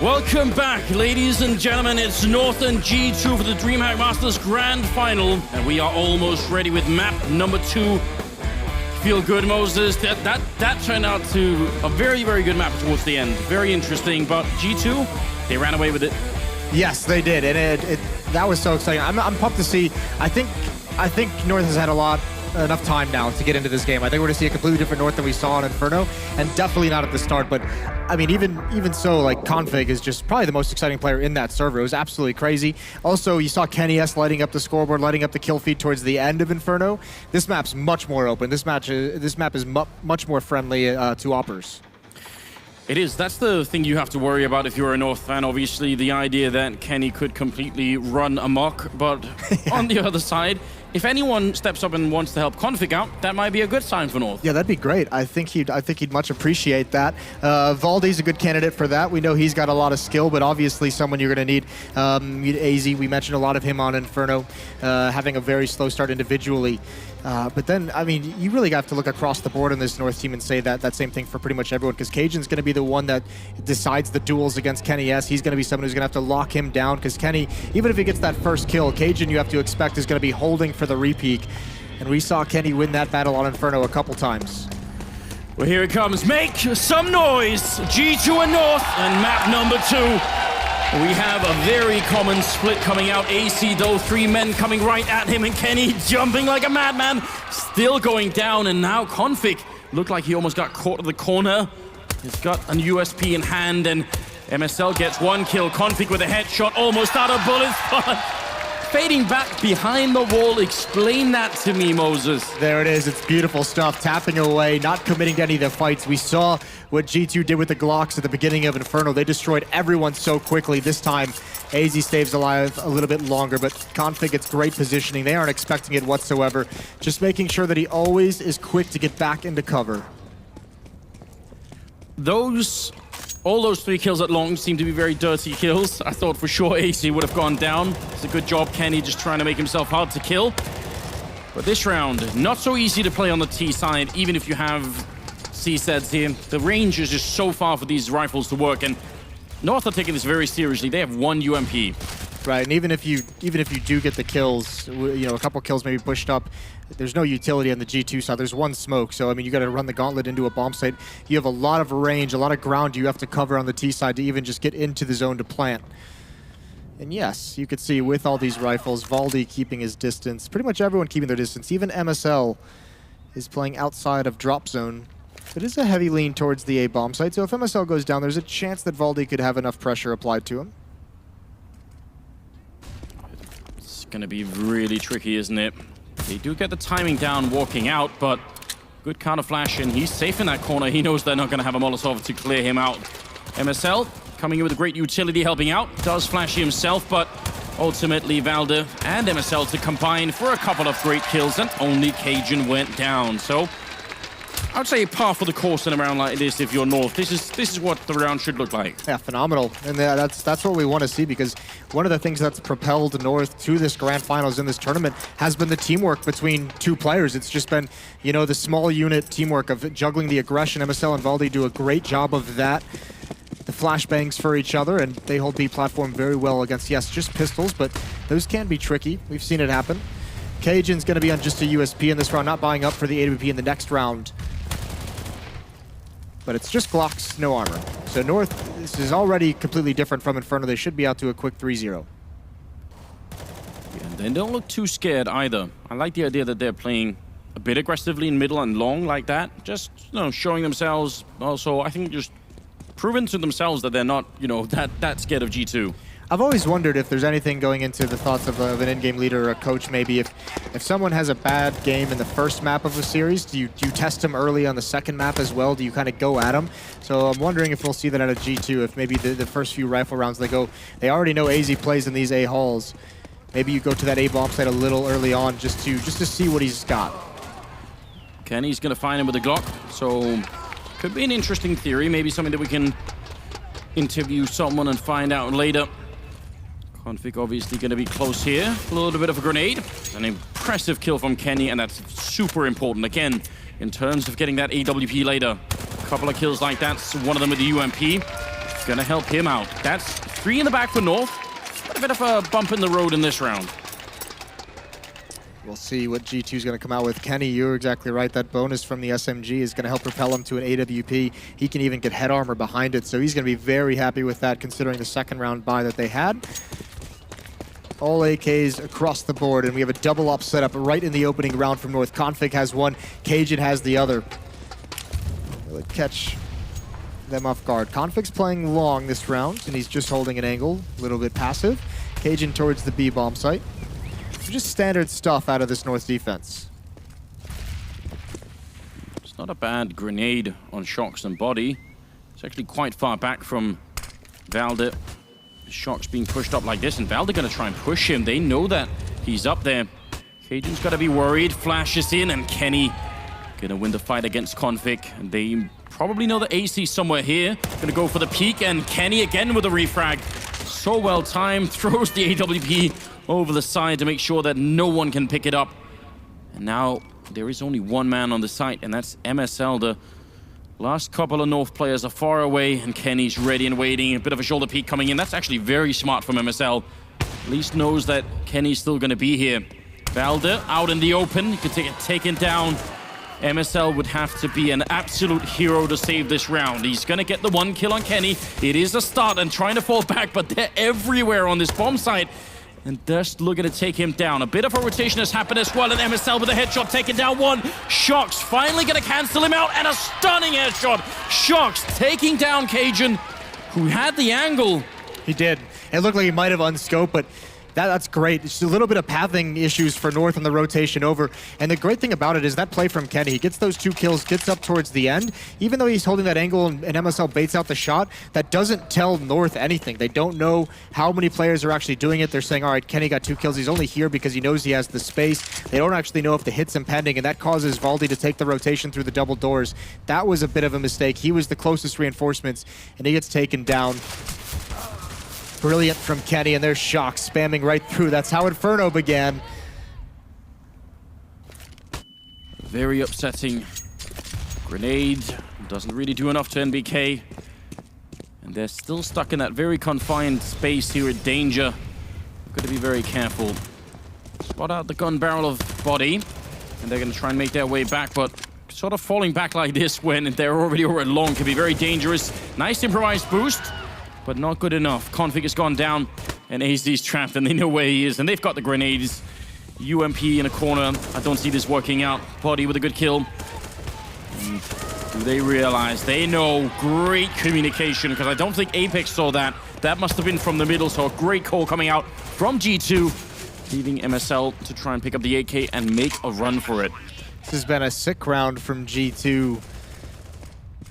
Welcome back, ladies and gentlemen. It's North and G2 for the DreamHack Masters Grand Final, and we are almost ready with map number 2. Feel good, Moses. That turned out to a very, very good map towards the end. Very interesting, but G2, they ran away with it. Yes, they did, and that was so exciting. I'm pumped to see. I think North has had enough time now to get into this game. I think we're going to see a completely different North than we saw in Inferno, and definitely not at the start. But I mean, even so, like, Config is just probably the most exciting player in that server. It was absolutely crazy. Also, you saw Kenny S lighting up the scoreboard, lighting up the kill feed towards the end of Inferno. This map's much more open. This map is much more friendly to oppers. It is. That's the thing you have to worry about if you're a North fan. Obviously, the idea that Kenny could completely run amok, but on the other side, if anyone steps up and wants to help Config out, that might be a good sign for North. Yeah, that'd be great. I think he'd much appreciate that. Valdi's a good candidate for that. We know he's got a lot of skill, but obviously someone you're going to need. AZ, we mentioned a lot of him on Inferno, having a very slow start individually. But then, I mean, you really have to look across the board in this North team and say that same thing for pretty much everyone, because Cajun's going to be the one that decides the duels against Kenny S. He's going to be someone who's going to have to lock him down, because Kenny, even if he gets that first kill, Cajun, you have to expect, is going to be holding for the repeak. And we saw Kenny win that battle on Inferno a couple times. Well, here it comes. Make some noise. G2 and North, and map number 2. We have a very common split coming out. AC, though, 3 men coming right at him, and Kenny jumping like a madman, still going down, and now Config looked like he almost got caught in the corner. He's got a USP in hand, and MSL gets 1 kill. Config with a headshot, almost out of bullets, but fading back behind the wall. Explain that to me, Moses. There it is. It's beautiful stuff. Tapping away, not committing to any of the fights. We saw what G2 did with the Glocks at the beginning of Inferno. They destroyed everyone so quickly. This time, AZ stays alive a little bit longer, but Config gets great positioning. They aren't expecting it whatsoever. Just making sure that he always is quick to get back into cover. All those 3 kills at long seem to be very dirty kills. I thought for sure AC would have gone down. It's a good job, Kenny, just trying to make himself hard to kill. But this round, not so easy to play on the T side, even if you have C-sets here. The range is just so far for these rifles to work, and North are taking this very seriously. They have 1 UMP. Right, and even if you do get the kills, you know, a couple kills maybe pushed up, there's no utility on the G2 side. There's 1 smoke, so I mean, you got to run the gauntlet into a bomb site. You have a lot of range, a lot of ground you have to cover on the T side to even just get into the zone to plant. And yes, you could see with all these rifles, Valdi keeping his distance, pretty much everyone keeping their distance. Even MSL is playing outside of drop zone. It is a heavy lean towards the A bomb site, so if MSL goes down, there's a chance that Valdi could have enough pressure applied to him. It's going to be really tricky, isn't it? They do get the timing down walking out, but good counter flash, and he's safe in that corner. He knows they're not going to have a Molotov to clear him out. MSL coming in with a great utility helping out. Does flash himself, but ultimately Valde and MSL to combine for a couple of great kills, and only Cajun went down. So I would say par for the course in a round like this if you're North. This is what the round should look like. Yeah, phenomenal. And that's what we want to see, because one of the things that's propelled North to this grand finals in this tournament has been the teamwork between 2 players. It's just been, you know, the small unit teamwork of juggling the aggression. MSL and Valdi do a great job of that. The flashbangs for each other, and they hold B platform very well against, yes, just pistols, but those can be tricky. We've seen it happen. Cajun's going to be on just a USP in this round, not buying up for the AWP in the next round. But it's just Glocks, no armor. So North, this is already completely different from Inferno. They should be out to a quick 3-0. Yeah, they don't look too scared either. I like the idea that they're playing a bit aggressively in middle and long like that. Just, you know, showing themselves. Also, I think just proving to themselves that they're not, you know, that scared of G2. I've always wondered if there's anything going into the thoughts of an in-game leader or a coach, maybe if someone has a bad game in the first map of a series, do you test them early on the second map as well? Do you kind of go at them? So I'm wondering if we'll see that at a G2, if maybe the first few rifle rounds they already know AZ plays in these A halls. Maybe you go to that A bomb site a little early on just to see what he's got. Kenny's going to find him with a Glock, so could be an interesting theory, maybe something that we can interview someone and find out later. Config obviously going to be close here. A little bit of a grenade. An impressive kill from Kenny, and that's super important. Again, in terms of getting that AWP later. A couple of kills like that, one of them with the UMP. gonna help him out. That's 3 in the back for North. A bit of a bump in the road in this round. We'll see what G2 is going to come out with. Kenny, you're exactly right. That bonus from the SMG is going to help propel him to an AWP. He can even get head armor behind it, so he's going to be very happy with that considering the second round buy that they had. All AKs across the board, and we have a double up setup right in the opening round from North. Config has one, Cajun has the other. Will it catch them off guard? Config's playing long this round, and he's just holding an angle, a little bit passive. Cajun towards the B bomb site. Just standard stuff out of this North defense. It's not a bad grenade on Shox and Body. It's actually quite far back from Valde. Shox being pushed up like this, and Valde gonna try and push him. They know that he's up there. Cajun's gotta be worried. Flashes in, and Kenny gonna win the fight against Config. And they probably know that AC's somewhere here. Gonna go for the peek, and Kenny again with a refrag. So well timed, throws the AWP over the side to make sure that no one can pick it up. And now there is only one man on the site, and that's MSL. The last couple of North players are far away, and Kenny's ready and waiting. A bit of a shoulder peek coming in. That's actually very smart from MSL. At least knows that Kenny's still going to be here. Valde out in the open. He could take it taken down. MSL would have to be an absolute hero to save this round. He's going to get the 1 kill on Kenny. It is a start and trying to fall back, but they're everywhere on this bomb site. And just looking to take him down. A bit of a rotation has happened as well, and MSL with a headshot taking down one. Shox finally going to cancel him out, and a stunning headshot. Shox taking down Cajun, who had the angle. He did. It looked like he might have unscoped, but that's great. It's just a little bit of pathing issues for North on the rotation over. And the great thing about it is that play from Kenny. He gets those 2 kills, gets up towards the end. Even though he's holding that angle and MSL baits out the shot, that doesn't tell North anything. They don't know how many players are actually doing it. They're saying, all right, Kenny got 2 kills. He's only here because he knows he has the space. They don't actually know if the hit's impending, and that causes Valde to take the rotation through the double doors. That was a bit of a mistake. He was the closest reinforcements, and he gets taken down. Brilliant from Kenny, and there's Shox spamming right through. That's how Inferno began. Very upsetting. Grenade doesn't really do enough to NBK. And they're still stuck in that very confined space here at Danger. Got to be very careful. Spot out the gun barrel of Body, and they're going to try and make their way back, but sort of falling back like this when they're already over long can be very dangerous. Nice improvised boost, but not good enough. Config has gone down, and AZ's trapped, and they know where he is, and they've got the grenades. UMP in a corner. I don't see this working out. Body with a good kill. And do they realize? They know. Great communication, because I don't think Apex saw that. That must have been from the middle, so a great call coming out from G2, leaving MSL to try and pick up the AK and make a run for it. This has been a sick round from G2.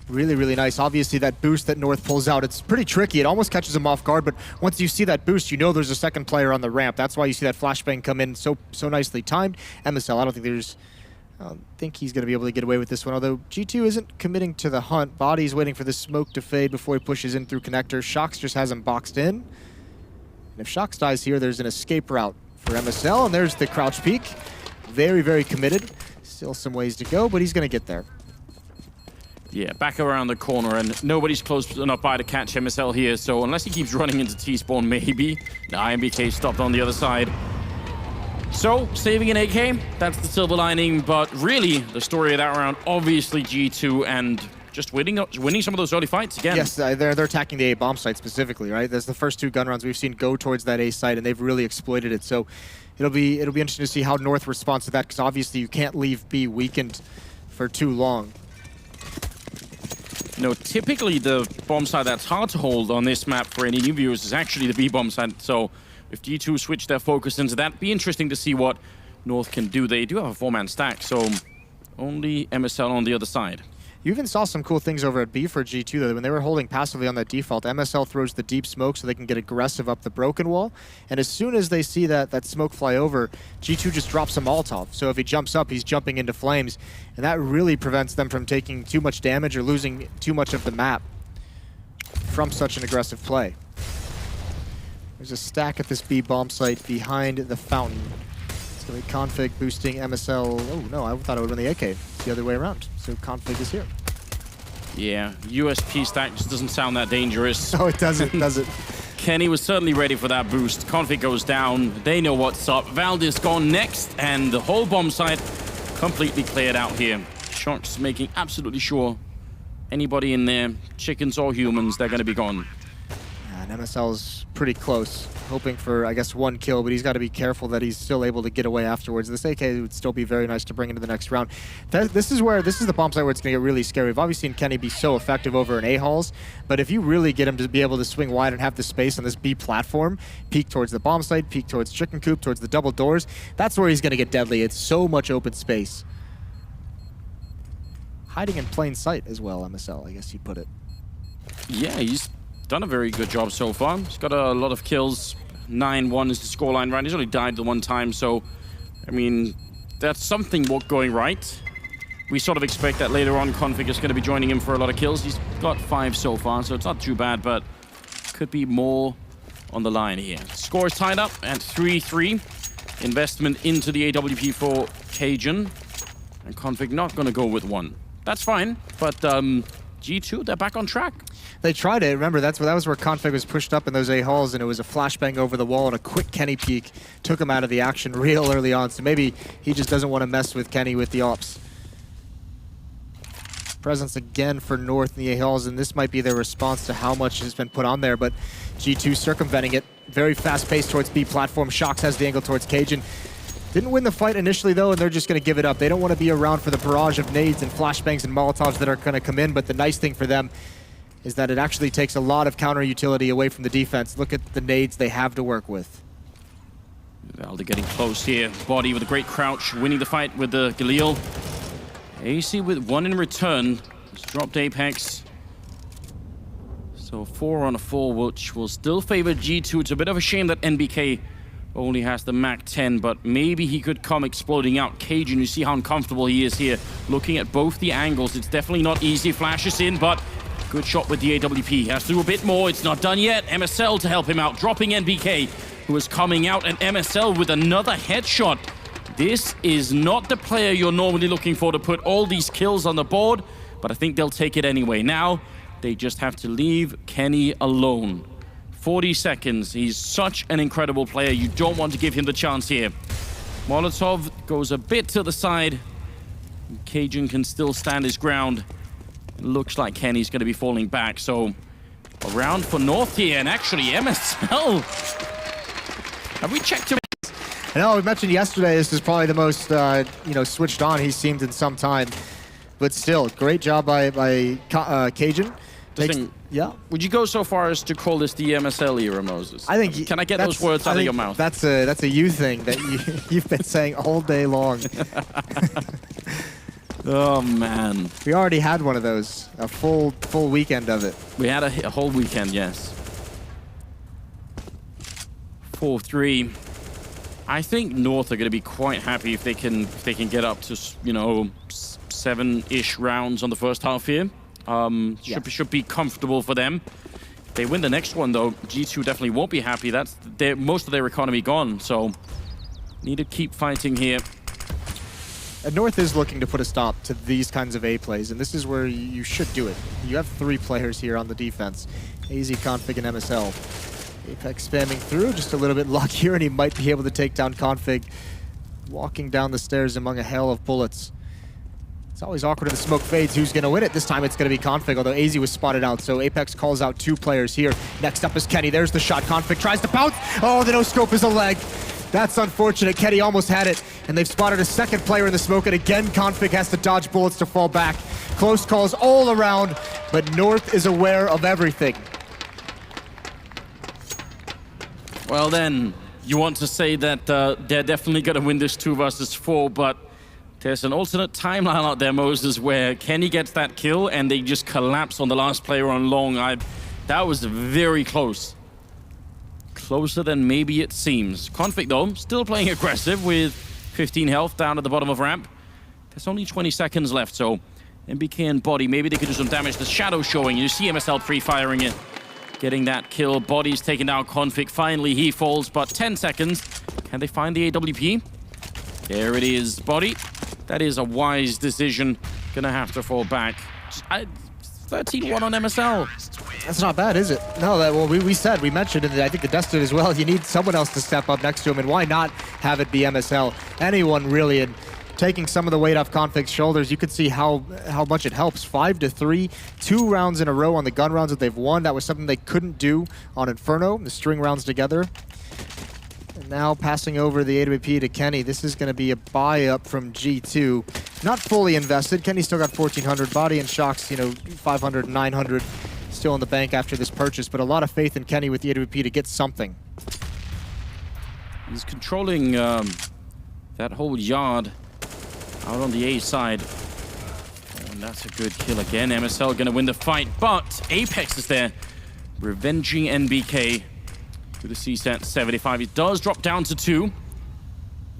Really, really nice. Obviously, that boost that North pulls out, it's pretty tricky. It almost catches him off guard, but once you see that boost, you know there's a second player on the ramp. That's why you see that flashbang come in so nicely timed. MSL, I don't think he's going to be able to get away with this one, although G2 isn't committing to the hunt. Body's waiting for the smoke to fade before he pushes in through connector. Shox just has him boxed in. And if Shox dies here, there's an escape route for MSL, and there's the crouch peek. Very, very committed. Still some ways to go, but he's going to get there. Yeah, back around the corner, and nobody's close enough by to catch MSL here, so unless he keeps running into T-spawn, maybe. The IMBK stopped on the other side. So, saving an AK, that's the silver lining, but really, the story of that round, obviously G2 and just winning some of those early fights again. Yes, they're attacking the A bomb site specifically, right? That's the first 2 gun runs we've seen go towards that A site, and they've really exploited it. So it'll be interesting to see how North responds to that, because obviously you can't leave B weakened for too long. No, typically the bomb site that's hard to hold on this map for any new viewers is actually the B bomb site. So if G2 switch their focus into that, be interesting to see what North can do. They do have a 4-man stack, so only MSL on the other side. You even saw some cool things over at B for G2, though. When they were holding passively on that default, MSL throws the deep smoke so they can get aggressive up the broken wall. And as soon as they see that smoke fly over, G2 just drops a Molotov. So if he jumps up, he's jumping into flames. And that really prevents them from taking too much damage or losing too much of the map from such an aggressive play. There's a stack at this B bomb site behind the fountain. It's going to be Config boosting MSL. Oh, no, I thought it would have been the AK. It's the other way around. So Config is here. Yeah, USP stack just doesn't sound that dangerous. No, it doesn't, does it? Kenny was certainly ready for that boost. Config goes down. They know what's up. Valdez gone next, and the whole bomb site completely cleared out here. Sharks making absolutely sure anybody in there, chickens or humans, they're going to be gone. And MSL's pretty close, hoping for, I guess, 1 kill, but he's got to be careful that he's still able to get away afterwards. This AK would still be very nice to bring into the next round. This is the bomb site where it's going to get really scary. We've obviously seen Kenny be so effective over in A-halls, but if you really get him to be able to swing wide and have the space on this B platform, peek towards the bomb site, peek towards chicken coop, towards the double doors, that's where he's going to get deadly. It's so much open space. Hiding in plain sight as well, MSL, I guess you'd put it. Yeah, he's done a very good job so far. He's got a lot of kills. 9-1 is the scoreline, right? He's only died the one time, so, I mean, that's something going right. We sort of expect that later on Config is going to be joining him for a lot of kills. He's got 5 so far, so it's not too bad, but could be more on the line here. Score is tied up at 3-3. Investment into the AWP for Cajun. And Config not going to go with 1. That's fine, but G2, they're back on track. They tried it. Remember, that was where Config was pushed up in those A-halls, and it was a flashbang over the wall and a quick Kenny peek took him out of the action real early on. So maybe he just doesn't want to mess with Kenny with the ops. Presence again for North in the A-halls, and this might be their response to how much has been put on there, but G2 circumventing it. Very fast pace towards B platform. Shox has the angle towards Cajun. Didn't win the fight initially, though, and they're just going to give it up. They don't want to be around for the barrage of nades and flashbangs and molotovs that are going to come in, but the nice thing for them is that it actually takes a lot of counter utility away from the defense. Look at the nades they have to work with. Valde getting close here. Body with a great crouch, winning the fight with the Galil. AC with 1 in return. He's dropped Apex. So 4 on a 4, which will still favor G2. It's a bit of a shame that NBK only has the Mac 10, but maybe he could come exploding out. Cajun, you see how uncomfortable he is here. Looking at both the angles, it's definitely not easy. Flashes in, but good shot with the AWP. Has to do a bit more. It's not done yet. MSL to help him out, dropping NBK, who is coming out, and MSL with another headshot. This is not the player you're normally looking for to put all these kills on the board, but I think they'll take it anyway. Now, they just have to leave Kenny alone. 40 seconds. He's such an incredible player. You don't want to give him the chance here. Molotov goes a bit to the side. Cajun can still stand his ground. Looks like Kenny's going to be falling back. So, a round for North here. And actually, MSL. Have we checked him? I know, we mentioned yesterday this is probably the most, switched on he's seemed in some time. But still, great job by Cajun. Yeah. Would you go so far as to call this the MSL era, Moses? I think. Can I get those words out of your mouth? That's a you thing that you've been saying all day long. Oh man. We already had one of those, a full weekend of it. We had a whole weekend, yes. 4-3. I think North are going to be quite happy if they can get up to 7-ish rounds on the first half here. Should be comfortable for them. If they win the next one, though, G2 definitely won't be happy. That's most of their economy gone, so need to keep fighting here. And North is looking to put a stop to these kinds of A plays, and this is where you should do it. You have 3 players here on the defense. AZ, Config, and MSL. Apex spamming through, just a little bit luck here, and he might be able to take down Config. Walking down the stairs among a hail of bullets. It's always awkward if the smoke fades. Who's going to win it? This time it's going to be Config, although AZ was spotted out, so Apex calls out 2 players here. Next up is Kenny. There's the shot. Config tries to pounce. Oh, the no-scope is a leg. That's unfortunate. Kenny almost had it, and they've spotted a second player in the smoke, and again, Config has to dodge bullets to fall back. Close calls all around, but North is aware of everything. Well then, you want to say that they're definitely going to win this 2 versus 4, but there's an alternate timeline out there, Moses, where Kenny gets that kill and they just collapse on the last player on long. That was very close. Closer than maybe it seems. Config, though, still playing aggressive with 15 health down at the bottom of ramp. There's only 20 seconds left, so MBK and Body, maybe they could do some damage. The shadow showing. You see MSL pre-firing it. Getting that kill. Body's taken down Config. Finally, he falls, but 10 seconds. Can they find the AWP? There it is, Body. That is a wise decision. Gonna have to fall back. 13-1 on MSL. That's not bad, is it? No, well, we mentioned, and I think the Destin as well, you need someone else to step up next to him, and why not have it be MSL? Anyone really, and taking some of the weight off Config's shoulders, you could see how much it helps. 5-3, 2 rounds in a row on the gun rounds that they've won. That was something they couldn't do on Inferno, the string rounds together. And now passing over the AWP to Kenny. This is going to be a buy up from G2. Not fully invested. Kenny's still got 1,400. Body and Shock's, 500, 900 still in the bank after this purchase, but a lot of faith in Kenny with the AWP to get something. He's controlling that whole yard out on the A side. Oh, and that's a good kill again. MSL gonna win the fight, but Apex is there, revenging NBK with a CSAT 75. It does drop down to 2.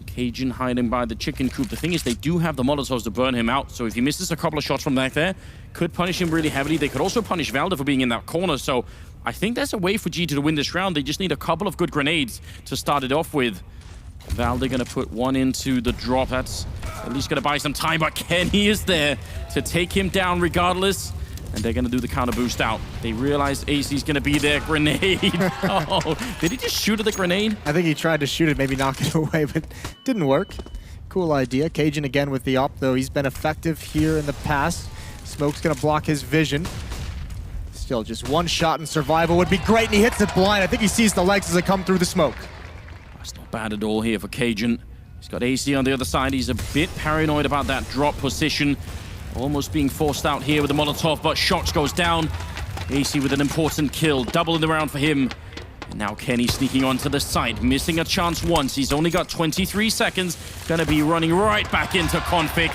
Cajun hiding by the chicken coop. The thing is, they do have the Molotovs to burn him out, so if he misses a couple of shots from back there, could punish him really heavily. They could also punish Valde for being in that corner, so I think there's a way for G2 to win this round. They just need a couple of good grenades to start it off with. Valde gonna put one into the drop. That's at least gonna buy some time, but Kenny is there to take him down regardless. And they're gonna do the counter boost out. They realize AC's gonna be there. Grenade. Oh, did he just shoot at the grenade? I think he tried to shoot it, maybe knock it away, but didn't work. Cool idea. Cajun again with the op, though. He's been effective here in the past. Smoke's gonna block his vision. Still, just one shot in survival would be great, and he hits it blind. I think he sees the legs as they come through the smoke. That's not bad at all here for Cajun. He's got AC on the other side. He's a bit paranoid about that drop position. Almost being forced out here with the Molotov, but Shots goes down. AC with an important kill. Double in the round for him. And now Kenny sneaking onto the side, missing a chance once. He's only got 23 seconds. Gonna be running right back into Config.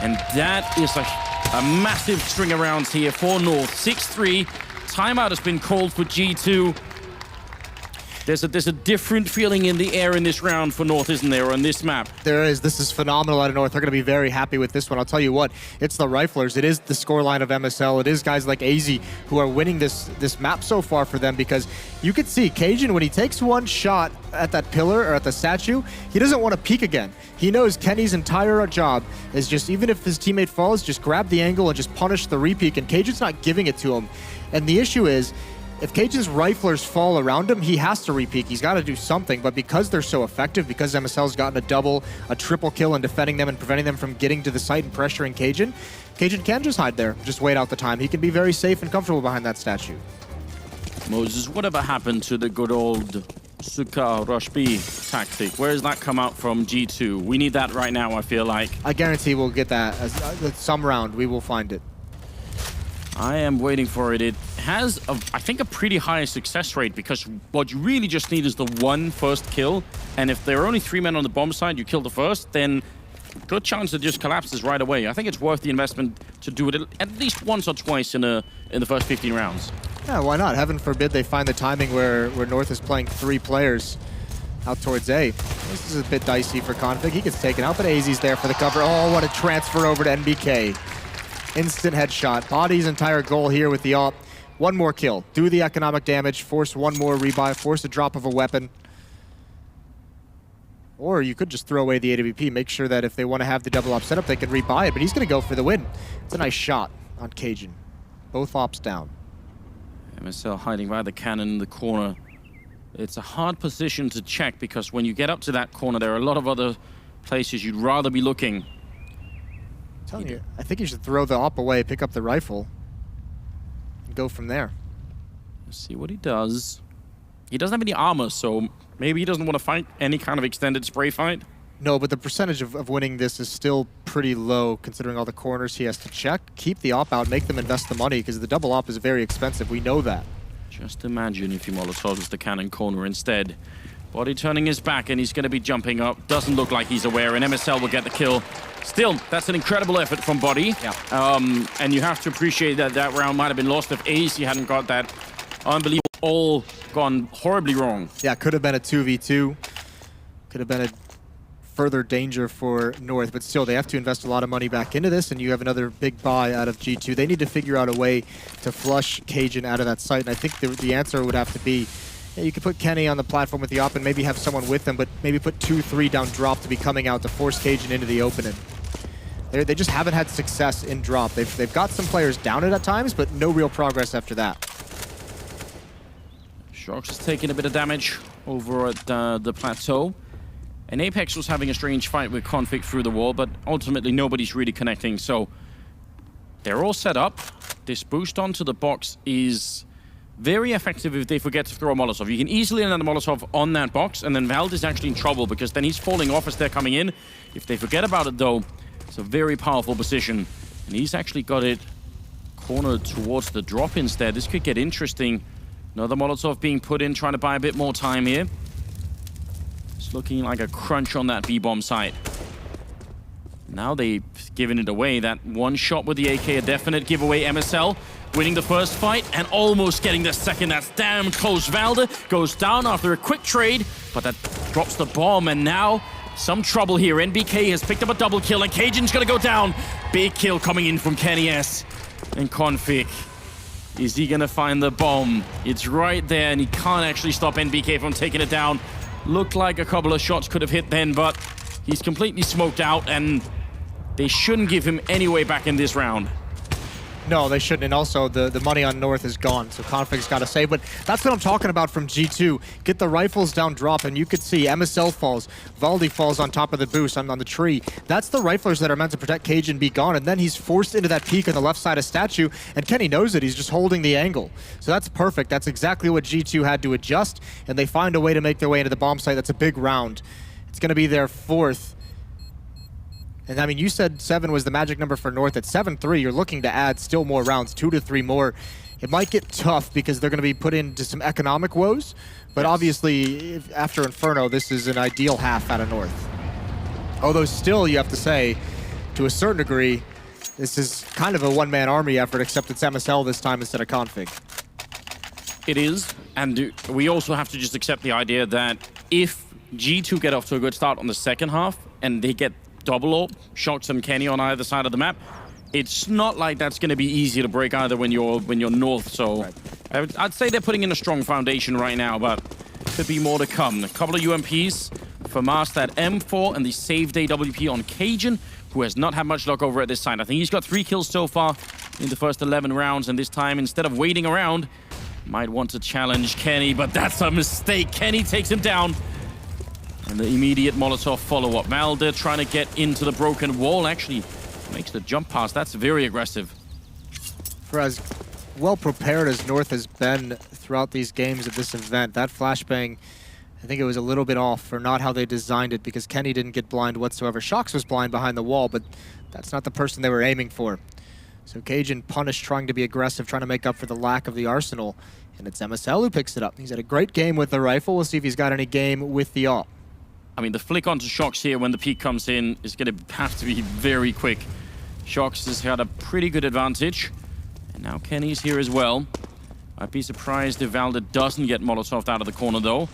And that is a massive string of rounds here for North. 6-3. Timeout has been called for G2. There's a different feeling in the air in this round for North, isn't there, on this map? There is. This is phenomenal out of North. They're going to be very happy with this one. I'll tell you what, it's the Riflers. It is the scoreline of MSL. It is guys like AZ who are winning this map so far for them, because you could see Cajun, when he takes one shot at that pillar or at the statue, he doesn't want to peek again. He knows Kenny's entire job is just, even if his teammate falls, just grab the angle and just punish the repeek, and Cajun's not giving it to him. And the issue is, if Cajun's Riflers fall around him, he has to repeak. He's got to do something, but because they're so effective, because MSL's gotten a double, a triple kill and defending them and preventing them from getting to the site and pressuring Cajun, Cajun can just hide there, just wait out the time. He can be very safe and comfortable behind that statue. Moses, whatever happened to the good old Suka Rush B tactic? Where does that come out from G2? We need that right now, I feel like. I guarantee we'll get that. Some round, we will find it. I am waiting for it. It has, I think, a pretty high success rate, because what you really just need is the one first kill. And if there are only 3 men on the bomb side, you kill the first, then good chance it just collapses right away. I think it's worth the investment to do it at least once or twice in the first 15 rounds. Yeah, why not? Heaven forbid they find the timing where North is playing 3 players out towards A. This is a bit dicey for Config. He gets taken out, but AZ's there for the cover. Oh, what a transfer over to NBK. Instant headshot. Body's entire goal here with the AWP. One more kill. Do the economic damage. Force one more rebuy. Force a drop of a weapon. Or you could just throw away the AWP. Make sure that if they want to have the double op setup, they can rebuy it. But he's going to go for the win. It's a nice shot on Cajun. Both ops down. MSL hiding by the cannon in the corner. It's a hard position to check, because when you get up to that corner, there are a lot of other places you'd rather be looking. I'm telling you, I think you should throw the op away, pick up the rifle, and go from there. Let's see what he does. He doesn't have any armor, so maybe he doesn't want to fight any kind of extended spray fight. No, but the percentage of winning this is still pretty low, considering all the corners he has to check. Keep the op out, make them invest the money, because the double op is very expensive. We know that. Just imagine if he Molotovs the cannon corner instead. Body turning his back, and he's going to be jumping up. Doesn't look like he's aware, and MSL will get the kill. Still, that's an incredible effort from Body. Yeah. And you have to appreciate that that round might have been lost if AC hadn't got that unbelievable, all gone horribly wrong. Yeah, could have been a 2v2. Could have been a further danger for North, but still, they have to invest a lot of money back into this, and you have another big buy out of G2. They need to figure out a way to flush Cajun out of that site, and I think the answer would have to be, yeah, you could put Kenny on the platform with the op and maybe have someone with him, but maybe put 2-3 down drop to be coming out to force Cajun into the opening. They just haven't had success in drop. They've got some players down it at times, but no real progress after that. Shox is taking a bit of damage over at the plateau. And Apex was having a strange fight with Config through the wall, but ultimately nobody's really connecting, so they're all set up. This boost onto the box is very effective if they forget to throw a Molotov. You can easily land a Molotov on that box, and then Vald is actually in trouble because then he's falling off as they're coming in. If they forget about it, though, it's a very powerful position. And he's actually got it cornered towards the drop instead. This could get interesting. Another Molotov being put in, trying to buy a bit more time here. It's looking like a crunch on that B-bomb site. Now they've given it away. That one shot with the AK, a definite giveaway. MSL winning the first fight and almost getting the second. That's damn close. Valde goes down after a quick trade, but that drops the bomb, and now some trouble here. NBK has picked up a double kill, and Cajun's gonna go down. Big kill coming in from Kenny S. And Config, is he gonna find the bomb? It's right there, and he can't actually stop NBK from taking it down. Looked like a couple of shots could have hit then, but he's completely smoked out, and they shouldn't give him any way back in this round. No, they shouldn't, and also the money on North is gone, so Config's got to save. But that's what I'm talking about from G2. Get the rifles down drop, and you could see MSL falls, Valde falls on top of the boost on the tree. That's the riflers that are meant to protect Cage and be gone, and then he's forced into that peak on the left side of Statue, and Kenny knows it. He's just holding the angle. So that's perfect. That's exactly what G2 had to adjust, and they find a way to make their way into the bomb site. That's a big round. It's going to be their fourth. And I mean, you said 7 was the magic number for North. At 7-3, you're looking to add still more rounds, 2 to 3 more. It might get tough because they're going to be put into some economic woes. But yes, obviously, after Inferno, this is an ideal half out of North. Although still, you have to say, to a certain degree, this is kind of a one-man army effort, except it's MSL this time instead of Config. It is, and we also have to just accept the idea that if G2 get off to a good start on the second half, and they get double ult, Shox and Kenny on either side of the map, it's not like that's going to be easy to break either when you're North. So right, I'd say they're putting in a strong foundation right now, but could be more to come. A couple of UMPs for Mast, that M4, and the saved AWP on Cajun, who has not had much luck over at this side. I think he's got 3 kills so far in the first 11 rounds, and this time, instead of waiting around, might want to challenge Kenny, but that's a mistake. Kenny takes him down. And the immediate Molotov follow-up. Valde trying to get into the broken wall. Actually makes the jump pass. That's very aggressive. For as well prepared as North has been throughout these games at this event, that flashbang, I think it was a little bit off for not how they designed it, because Kenny didn't get blind whatsoever. Shox was blind behind the wall, but that's not the person they were aiming for. So Cajun punished, trying to be aggressive, trying to make up for the lack of the arsenal. And it's MSL who picks it up. He's had a great game with the rifle. We'll see if he's got any game with the AWP. I mean, the flick onto Shox here when the peak comes in is going to have to be very quick. Shox has had a pretty good advantage. And now Kenny's here as well. I'd be surprised if Valde doesn't get Molotov out of the corner, though.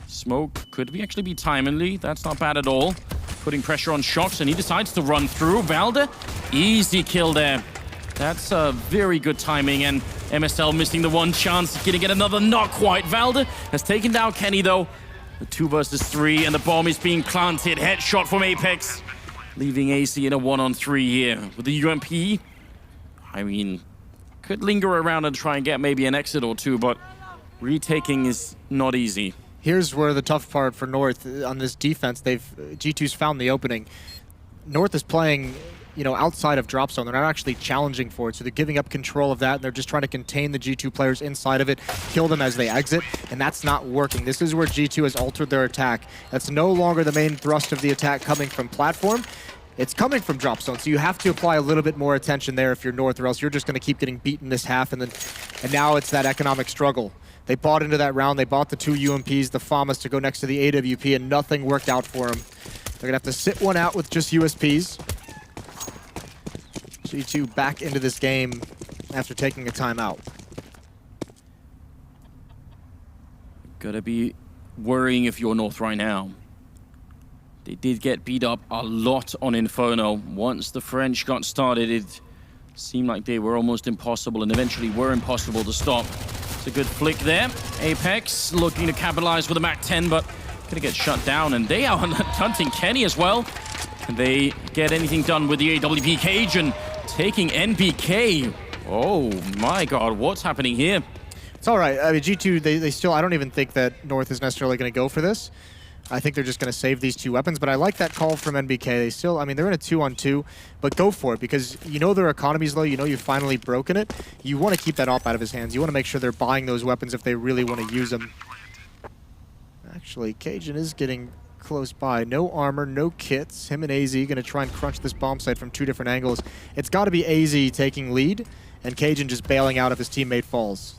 Smoke could actually be timely. That's not bad at all. Putting pressure on Shox, and he decides to run through. Valde, easy kill there. That's very good timing, and MSL missing the one chance. Gonna get another, not quite. Valde has taken down Kenny, though. The 2 versus 3, and the bomb is being planted. Headshot from Apex, leaving AC in a 1-on-3 here. With the UMP, I mean, could linger around and try and get maybe an exit or two, but retaking is not easy. Here's where the tough part for North on this defense. G2's found the opening. North is playing, you know, outside of drop zone. They're not actually challenging for it, so they're giving up control of that, and they're just trying to contain the G2 players inside of it, kill them as they exit, and that's not working. This is where G2 has altered their attack. That's no longer the main thrust of the attack coming from platform. It's coming from drop zone, so you have to apply a little bit more attention there if you're North, or else you're just going to keep getting beaten this half, and now it's that economic struggle. They bought into that round. They bought the 2 UMPs, the FAMAs to go next to the AWP, and nothing worked out for them. They're going to have to sit one out with just USPs. G2 back into this game after taking a timeout. Gotta be worrying if you're North right now. They did get beat up a lot on Inferno. Once the French got started, it seemed like they were almost impossible, and eventually were impossible to stop. It's a good flick there. Apex looking to capitalize with a MAC-10, but gonna get shut down, and they are hunting Kenny as well. Can they get anything done with the AWP? Cajun taking NBK. Oh my god, what's happening here? It's all right. I mean, G2, they still, I don't even think that North is necessarily going to go for this. I think they're just going to save these two weapons, but I like that call from NBK. They still, I mean, they're in a 2-on-2, but go for it because you know their economy's low, you know you've finally broken it. You want to keep that op out of his hands. You want to make sure they're buying those weapons if they really want to use them. Actually, Cajun is getting close by. No armor, no kits. Him and AZ going to try and crunch this bomb site from two different angles. It's got to be AZ taking lead and Cajun just bailing out if his teammate falls.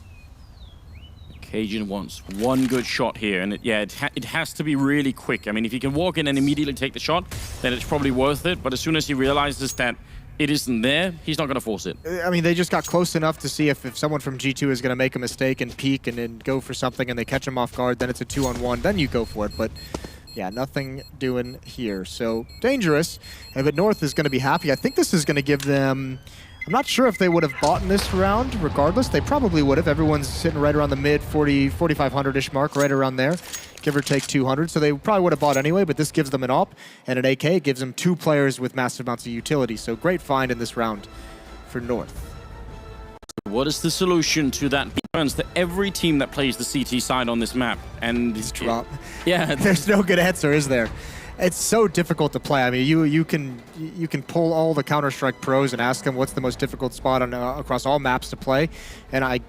Cajun wants one good shot here, and it has to be really quick. I mean, if he can walk in and immediately take the shot, then it's probably worth it. But as soon as he realizes that it isn't there, he's not going to force it. I mean, they just got close enough to see if someone from G2 is going to make a mistake and peek and then go for something and they catch him off guard, then it's a 2-on-1, then you go for it. But yeah, nothing doing here. So dangerous, but North is going to be happy. I think this is going to give them... I'm not sure if they would have bought in this round regardless. They probably would have. Everyone's sitting right around the mid 4,500-ish mark, right around there, give or take 200. So they probably would have bought anyway, but this gives them an op and an AK. It gives them two players with massive amounts of utility. So great find in this round for North. What is the solution to that? Burns to every team that plays the CT side on this map. And Just drop. Yeah. There's no good answer, is there? It's so difficult to play. I mean, you can pull all the Counter-Strike pros and ask them what's the most difficult spot on across all maps to play, and I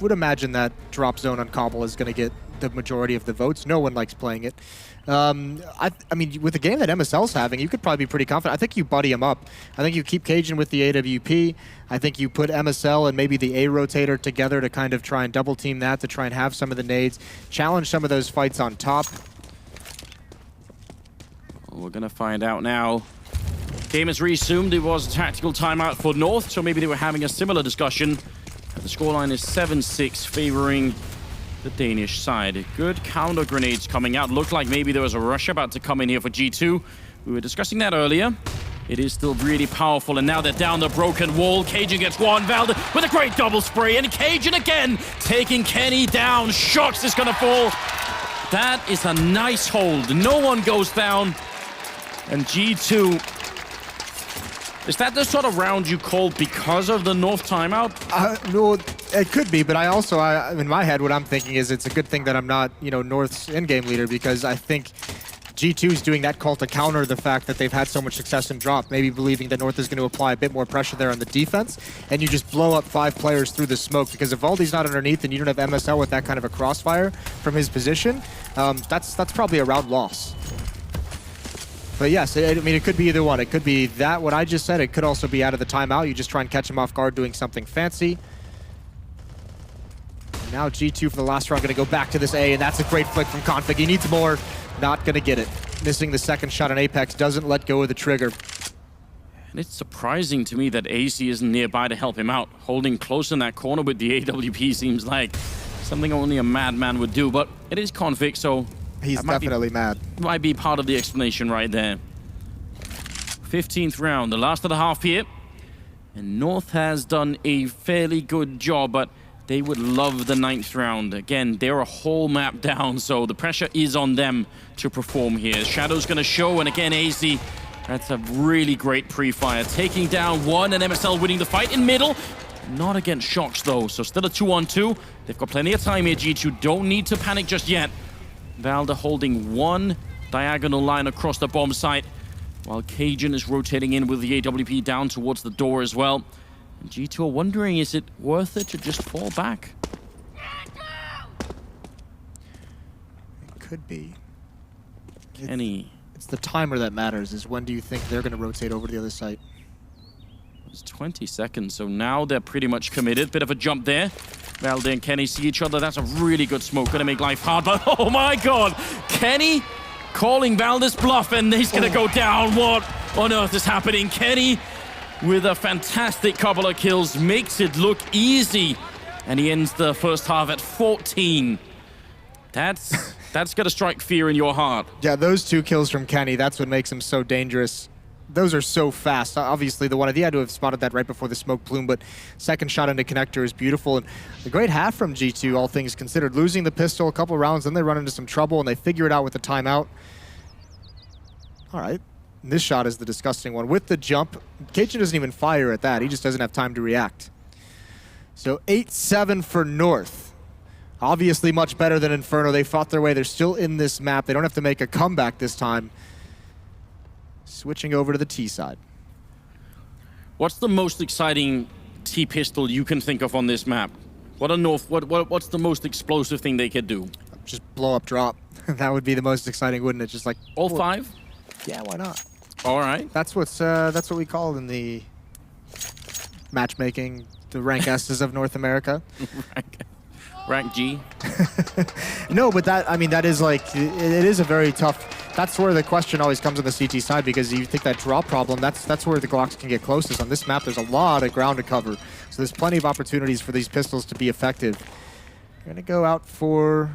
would imagine that drop zone on Cobble is going to get the majority of the votes. No one likes playing it. I mean, with the game that MSL's having, you could probably be pretty confident. I think you buddy him up. I think you keep Cajun with the AWP. I think you put MSL and maybe the A rotator together to kind of try and double team that, to try and have some of the nades, challenge some of those fights on top. We're going to find out now. Game is resumed. It was a tactical timeout for North, so maybe they were having a similar discussion. The scoreline is 7-6, favoring the Danish side. Good counter grenades coming out. Looked like maybe there was a rush about to come in here for G2. We were discussing that earlier. It is still really powerful, and now they're down the broken wall. Cajun gets one, Valde with a great double spray, and Cajun again taking Kenny down. Shox is going to fall. That is a nice hold. No one goes down. And G2, is that the sort of round you called because of the North timeout? No, it could be, but in my head, what I'm thinking is it's a good thing that I'm not, North's in-game leader, because I think G2 is doing that call to counter the fact that they've had so much success in drop, maybe believing that North is going to apply a bit more pressure there on the defense, and you just blow up 5 players through the smoke, because if Valde's not underneath and you don't have MSL with that kind of a crossfire from his position, that's probably a round loss. But yes, I mean, it could be either one. It could be that, what I just said. It could also be out of the timeout. You just try and catch him off guard doing something fancy. And now G2 for the last round going to go back to this A, and that's a great flick from Config. He needs more. Not going to get it. Missing the second shot on Apex. Doesn't let go of the trigger. And it's surprising to me that AC isn't nearby to help him out. Holding close in that corner with the AWP seems like something only a madman would do. But it is Config, so... He's definitely mad. Might be part of the explanation right there. 15th round, the last of the half here. And North has done a fairly good job, but they would love the 9th round. Again, they're a whole map down, so the pressure is on them to perform here. Shadow's going to show, and again, AZ, that's a really great pre-fire. Taking down one, and MSL winning the fight in middle. Not against Shox, though, so still a 2-on-2. They've got plenty of time here, G2. Don't need to panic just yet. Valde holding one diagonal line across the bomb site, while Cajun is rotating in with the AWP down towards the door as well. And G2 are wondering, is it worth it to just fall back? It could be. Kenny. It's the timer that matters, is when do you think they're going to rotate over to the other site? It's 20 seconds, so now they're pretty much committed. Bit of a jump there. Valde and Kenny see each other. That's a really good smoke. Gonna make life hard, but oh my god! Kenny calling Valde's bluff, and he's gonna go down. What on earth is happening? Kenny, with a fantastic couple of kills, makes it look easy. And he ends the first half at 14. That's gonna strike fear in your heart. Yeah, those 2 kills from Kenny, that's what makes him so dangerous. Those are so fast. Obviously, the one he had to have spotted that right before the smoke plume, but second shot into connector is beautiful. And a great half from G2, all things considered. Losing the pistol a couple rounds, then they run into some trouble, and they figure it out with the timeout. All right. This shot is the disgusting one. With the jump, Cajun doesn't even fire at that. He just doesn't have time to react. So 8-7 for North. Obviously much better than Inferno. They fought their way. They're still in this map. They don't have to make a comeback this time. Switching over to the T side. What's the most exciting T-pistol you can think of on this map? What's the most explosive thing they could do? Just blow up drop. That would be the most exciting, wouldn't it? Just like all 5? Yeah, why not? All right. That's what we call in the matchmaking the rank S's of North America. Rank G. No, but that, I mean, that is like, it is a very tough, that's where the question always comes on the CT side, because you think that drop problem, that's where the Glocks can get closest. On this map, there's a lot of ground to cover. So there's plenty of opportunities for these pistols to be effective. We're gonna go out for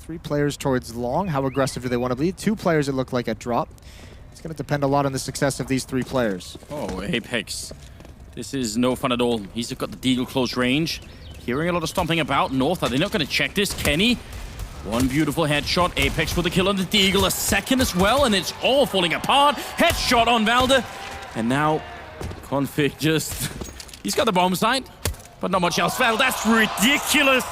3 players towards long. How aggressive do they want to be? 2 players, it looked like, at drop. It's going to depend a lot on the success of these 3 players. Oh, Apex. This is no fun at all. He's got the Deagle close range. Hearing a lot of stomping about. North, are they not going to check this? Kenny, one beautiful headshot. Apex with the kill on the Deagle. A second as well, and it's all falling apart. Headshot on Valder. And now, Config just... He's got the bomb site, but not much else. Val, that's ridiculous.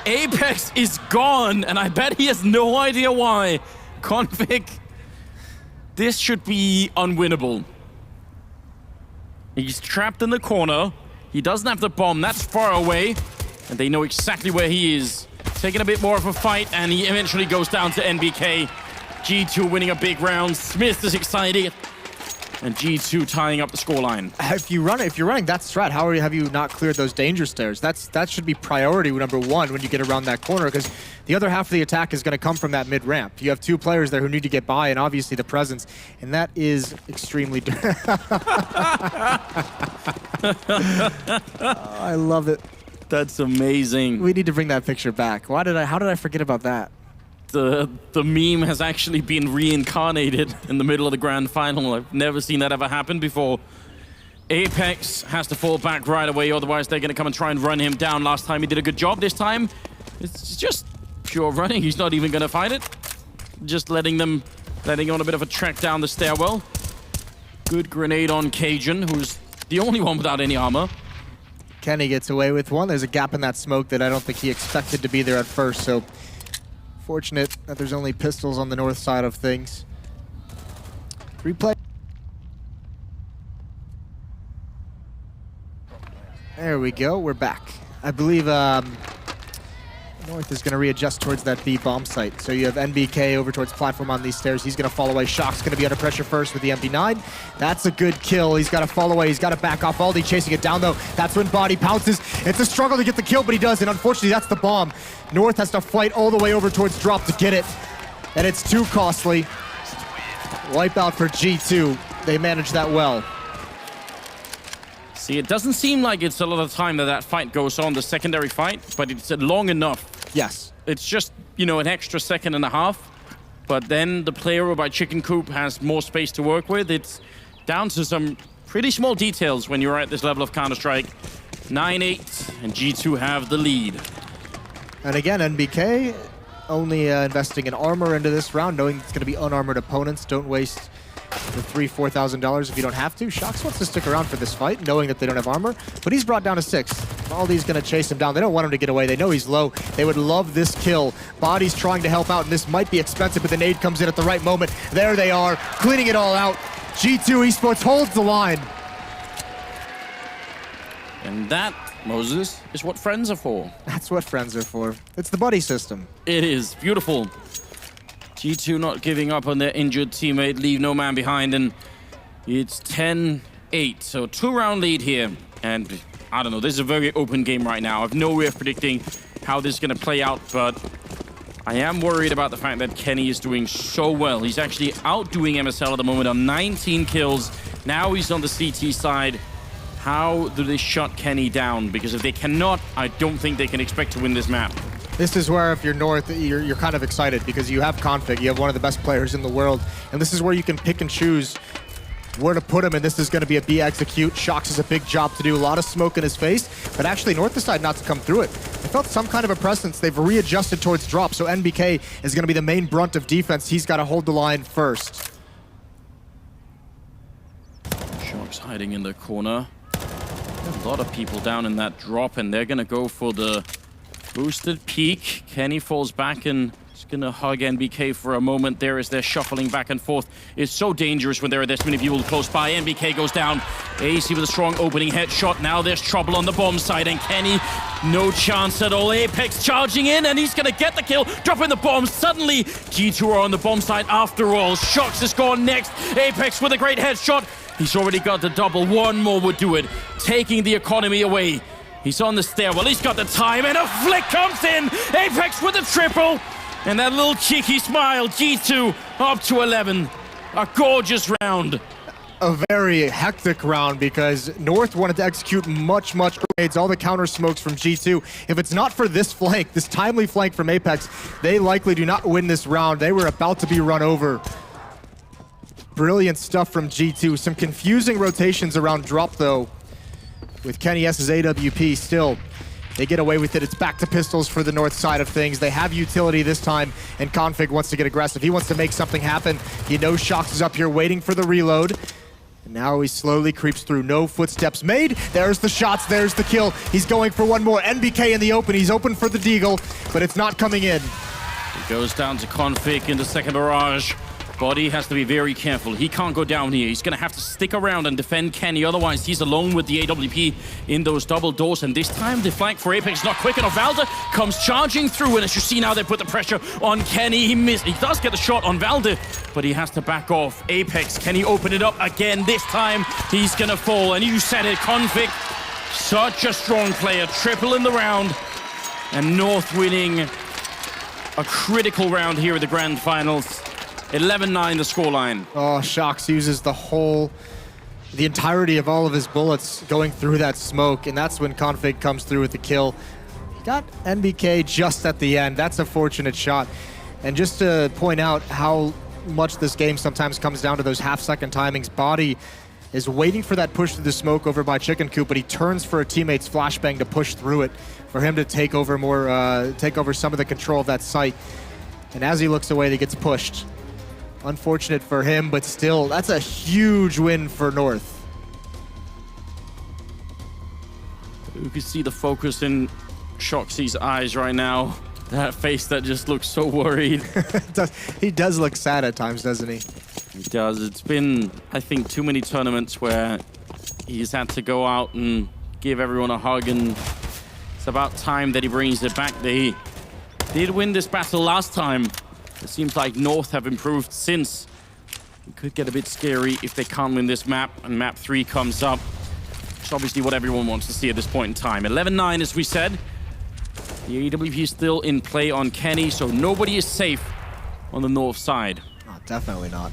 Apex is gone, and I bet he has no idea why. Config... This should be unwinnable. He's trapped in the corner. He doesn't have the bomb. That's far away. And they know exactly where he is. Taking a bit more of a fight, and he eventually goes down to NBK. G2 winning a big round. Smith is excited. And G2 tying up the scoreline. If you're running that strat, have you not cleared those danger stairs? That should be priority number 1 when you get around that corner, because the other half of the attack is going to come from that mid ramp. You have 2 players there who need to get by, and obviously the presence, and that is extremely. I love it. That's amazing. We need to bring that picture back. How did I forget about that? The meme has actually been reincarnated in the middle of the grand final. I've never seen that ever happen before. Apex has to fall back right away, otherwise they're going to come and try and run him down. Last time he did a good job. This time, it's just pure running. He's not even going to fight it. Just letting on a bit of a trek down the stairwell. Good grenade on Cajun, who's the only one without any armor. Kenny gets away with one. There's a gap in that smoke that I don't think he expected to be there at first, so fortunate that there's only pistols on the north side of things. 3 players. There we go, we're back. I believe North is going to readjust towards that B bomb site. So you have NBK over towards platform on these stairs. He's going to fall away. Shock's going to be under pressure first with the MP9. That's a good kill. He's got to fall away. He's got to back off. Baldy chasing it down, though. That's when Body pounces. It's a struggle to get the kill, but he does. And unfortunately, that's the bomb. North has to fight all the way over towards drop to get it. And it's too costly. Wipeout for G2. They managed that well. See, it doesn't seem like it's a lot of time that fight goes on, the secondary fight, but it's long enough. Yes. It's just, an extra second and a half. But then the player by Chicken Coop has more space to work with. It's down to some pretty small details when you're at this level of Counter-Strike. 9-8, and G2 have the lead. And again, NBK only investing in armor into this round, knowing it's going to be unarmored opponents. Don't waste the $3,000-$4,000 if you don't have to. Shox wants to stick around for this fight, knowing that they don't have armor, but he's brought down to 6. Baldy's going to chase him down. They don't want him to get away. They know he's low. They would love this kill. Body's trying to help out, and this might be expensive, but the nade comes in at the right moment. There they are, cleaning it all out. G2 Esports holds the line. And that, Moses, is what friends are for. That's what friends are for. It's the buddy system. It is beautiful. G2 not giving up on their injured teammate, leave no man behind, and it's 10-8, so 2-round lead here. And I don't know, this is a very open game right now. I have no way of predicting how this is going to play out, but I am worried about the fact that Kenny is doing so well. He's actually outdoing MSL at the moment on 19 kills. Now he's on the CT side. How do they shut Kenny down? Because if they cannot, I don't think they can expect to win this map. This is where, if you're North, you're kind of excited because you have Config, you have one of the best players in the world, and this is where you can pick and choose where to put him, and this is going to be a B execute. Shox has a big job to do, a lot of smoke in his face, but actually North decided not to come through it. They felt some kind of a presence. They've readjusted towards drop, so NBK is going to be the main brunt of defense. He's got to hold the line first. hiding in the corner. A lot of people down in that drop, and they're gonna go for the boosted peak. Kenny falls back and is gonna hug NBK for a moment there as they're shuffling back and forth. It's so dangerous when there are this many people close by. NBK goes down. AC with a strong opening headshot. Now there's trouble on the bomb side, and Kenny, no chance at all. Apex charging in, and he's gonna get the kill, dropping the bomb. Suddenly, G2 are on the bomb side after all. Shox is gone next. Apex with a great headshot. He's already got the double. One more would do it, taking the economy away. He's on the stairwell. He's got the time, and a flick comes in. Apex with a triple, and that little cheeky smile. G2 up to 11. A gorgeous round. A very hectic round because North wanted to execute much grenades, all the counter smokes from G2. If it's not for this flank, this timely flank from Apex, they likely do not win this round. They were about to be run over. Brilliant stuff from G2. Some confusing rotations around drop though, with Kenny S's AWP still. They get away with it. It's back to pistols for the North side of things. They have utility this time, and Config wants to get aggressive. He wants to make something happen. He knows Shox is up here waiting for the reload. And now he slowly creeps through. No footsteps made. There's the shots. There's the kill. He's going for one more. NBK in the open. He's open for the deagle, but it's not coming in. It goes down to Config in the second barrage. Body has to be very careful. He can't go down here. He's going to have to stick around and defend Kenny. Otherwise, he's alone with the AWP in those double doors. And this time, the flank for Apex is not quick enough. Valde comes charging through. And as you see now, they put the pressure on Kenny. He does get a shot on Valde, but he has to back off. Apex, can he open it up again? This time, he's going to fall. And you said it, Config. Such a strong player. Triple in the round. And North winning a critical round here at the Grand Finals. 11-9 the scoreline. Oh, Shox uses the entirety of all of his bullets going through that smoke, and that's when Config comes through with the kill. He got NBK just at the end. That's a fortunate shot. And just to point out how much this game sometimes comes down to those half-second timings, Body is waiting for that push through the smoke over by Chicken Coop, but he turns for a teammate's flashbang to push through it, for him to take over some of the control of that site. And as he looks away, he gets pushed. Unfortunate for him, but still, that's a huge win for North. You can see the focus in Shoxy's eyes right now. That face that just looks so worried. He does look sad at times, doesn't he? He does. It's been, I think, too many tournaments where he's had to go out and give everyone a hug, and it's about time that he brings it back. They did win this battle last time. It seems like North have improved since. It could get a bit scary if they can't win this map, and map 3 comes up. It's obviously what everyone wants to see at this point in time. 11-9, as we said. The AWP is still in play on Kenny, so nobody is safe on the North side. Oh, definitely not.